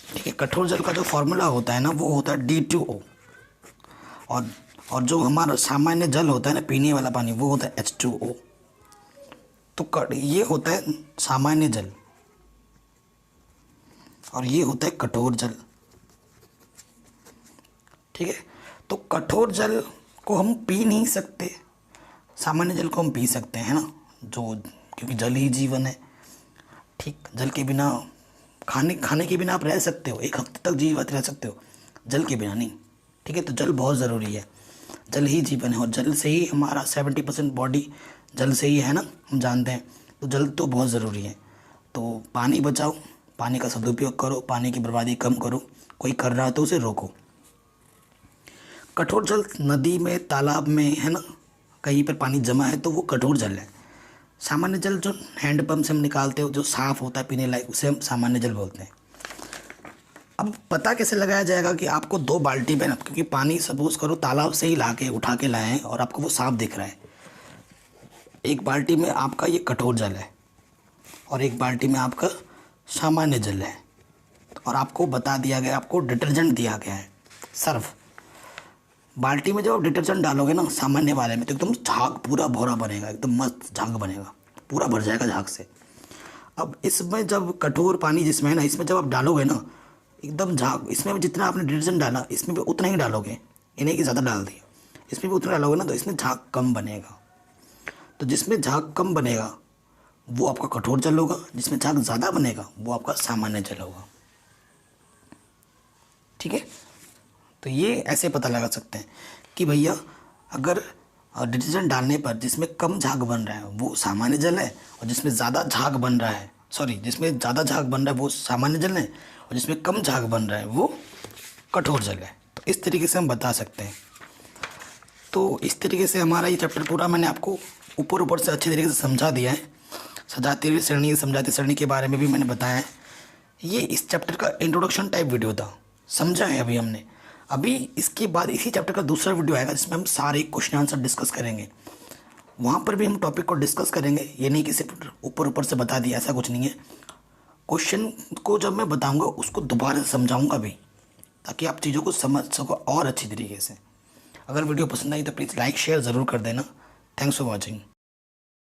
ठीक है। कठोर जल का जो फॉर्मूला होता है ना वो होता है D2O, और जो हमारा सामान्य जल होता है ना पीने वाला पानी वो होता है H2O। तो ये होता है सामान्य जल और ये होता है कठोर जल, ठीक है। तो कठोर जल को हम पी नहीं सकते, सामान्य जल को हम पी सकते हैं ना, जो क्योंकि जल ही जीवन है, ठीक। जल के बिना खाने के बिना आप रह सकते हो, एक हफ्ते तक जीवित रह सकते हो, जल के बिना नहीं, ठीक है। तो जल बहुत ज़रूरी है, जल ही जीवन है, और जल से ही हमारा 70% बॉडी जल से ही है ना, हम जानते हैं। तो जल तो बहुत ज़रूरी है। तो पानी बचाओ, पानी का सदुपयोग करो, पानी की बर्बादी कम करो, कोई कर रहा है तो उसे रोको। कठोर जल नदी में, तालाब में है ना, कहीं पर पानी जमा है तो वो कठोर जल है। सामान्य जल जो हैंडपम्प से हम निकालते हो, जो साफ़ होता है पीने लायक, उसे हम सामान्य जल बोलते हैं। अब पता कैसे लगाया जाएगा कि आपको 2 बाल्टी में, क्योंकि पानी सपोज करो तालाब से ही ला के उठा के लाए हैं और आपको वो साफ दिख रहा है, एक बाल्टी में आपका ये कठोर जल है और एक बाल्टी में आपका सामान्य जल है, और आपको बता दिया गया, आपको डिटर्जेंट दिया गया है सर्फ। बाल्टी में जब आप डिटर्जेंट डालोगे ना सामान्य वाले में तो एकदम झाग पूरा भौरा बनेगा, एकदम मस्त झाग बनेगा, पूरा भर जाएगा झाग से। अब इसमें जब कठोर पानी जिसमें है ना, इसमें जब आप डालोगे ना एकदम झाग, इसमें भी जितना आपने डिटर्जेंट डाला इसमें भी उतना ही डालोगे, ये नहीं कि ज़्यादा डाल दिया, इसमें भी उतना डालोगे ना तो इसमें झाग कम बनेगा। तो जिसमें झाग कम बनेगा वो आपका कठोर जल होगा, जिसमें झाग ज़्यादा बनेगा वो आपका सामान्य जल होगा, ठीक है। तो ये ऐसे पता लगा सकते हैं कि भैया अगर डिटर्जेंट डालने पर जिसमें कम झाग बन रहा है वो सामान्य जल है, और जिसमें ज़्यादा झाग बन रहा है, जिसमें ज़्यादा झाग बन रहा है वो सामान्य जल है, और जिसमें कम झाग बन रहा है वो कठोर जल है। तो इस तरीके से हम बता सकते हैं। तो इस तरीके से हमारा ये चैप्टर पूरा मैंने आपको ऊपर से अच्छे तरीके से समझा दिया है। सजाती हुई सरणी, समझाती सरणी के बारे में भी मैंने बताया है। ये इस चैप्टर का इंट्रोडक्शन टाइप वीडियो था, समझा है अभी हमने। अभी इसके बाद इसी चैप्टर का दूसरा वीडियो आएगा जिसमें हम सारे क्वेश्चन आंसर डिस्कस करेंगे। वहाँ पर भी हम टॉपिक को डिस्कस करेंगे, ये नहीं कि सिर्फ ऊपर से बता दिया, ऐसा कुछ नहीं है। क्वेश्चन को जब मैं बताऊँगा उसको दोबारा से समझाऊँगा भी, ताकि आप चीज़ों को समझ सको और अच्छी तरीके से। अगर वीडियो पसंद आई तो प्लीज़ लाइक शेयर ज़रूर कर देना। Thanks for watching.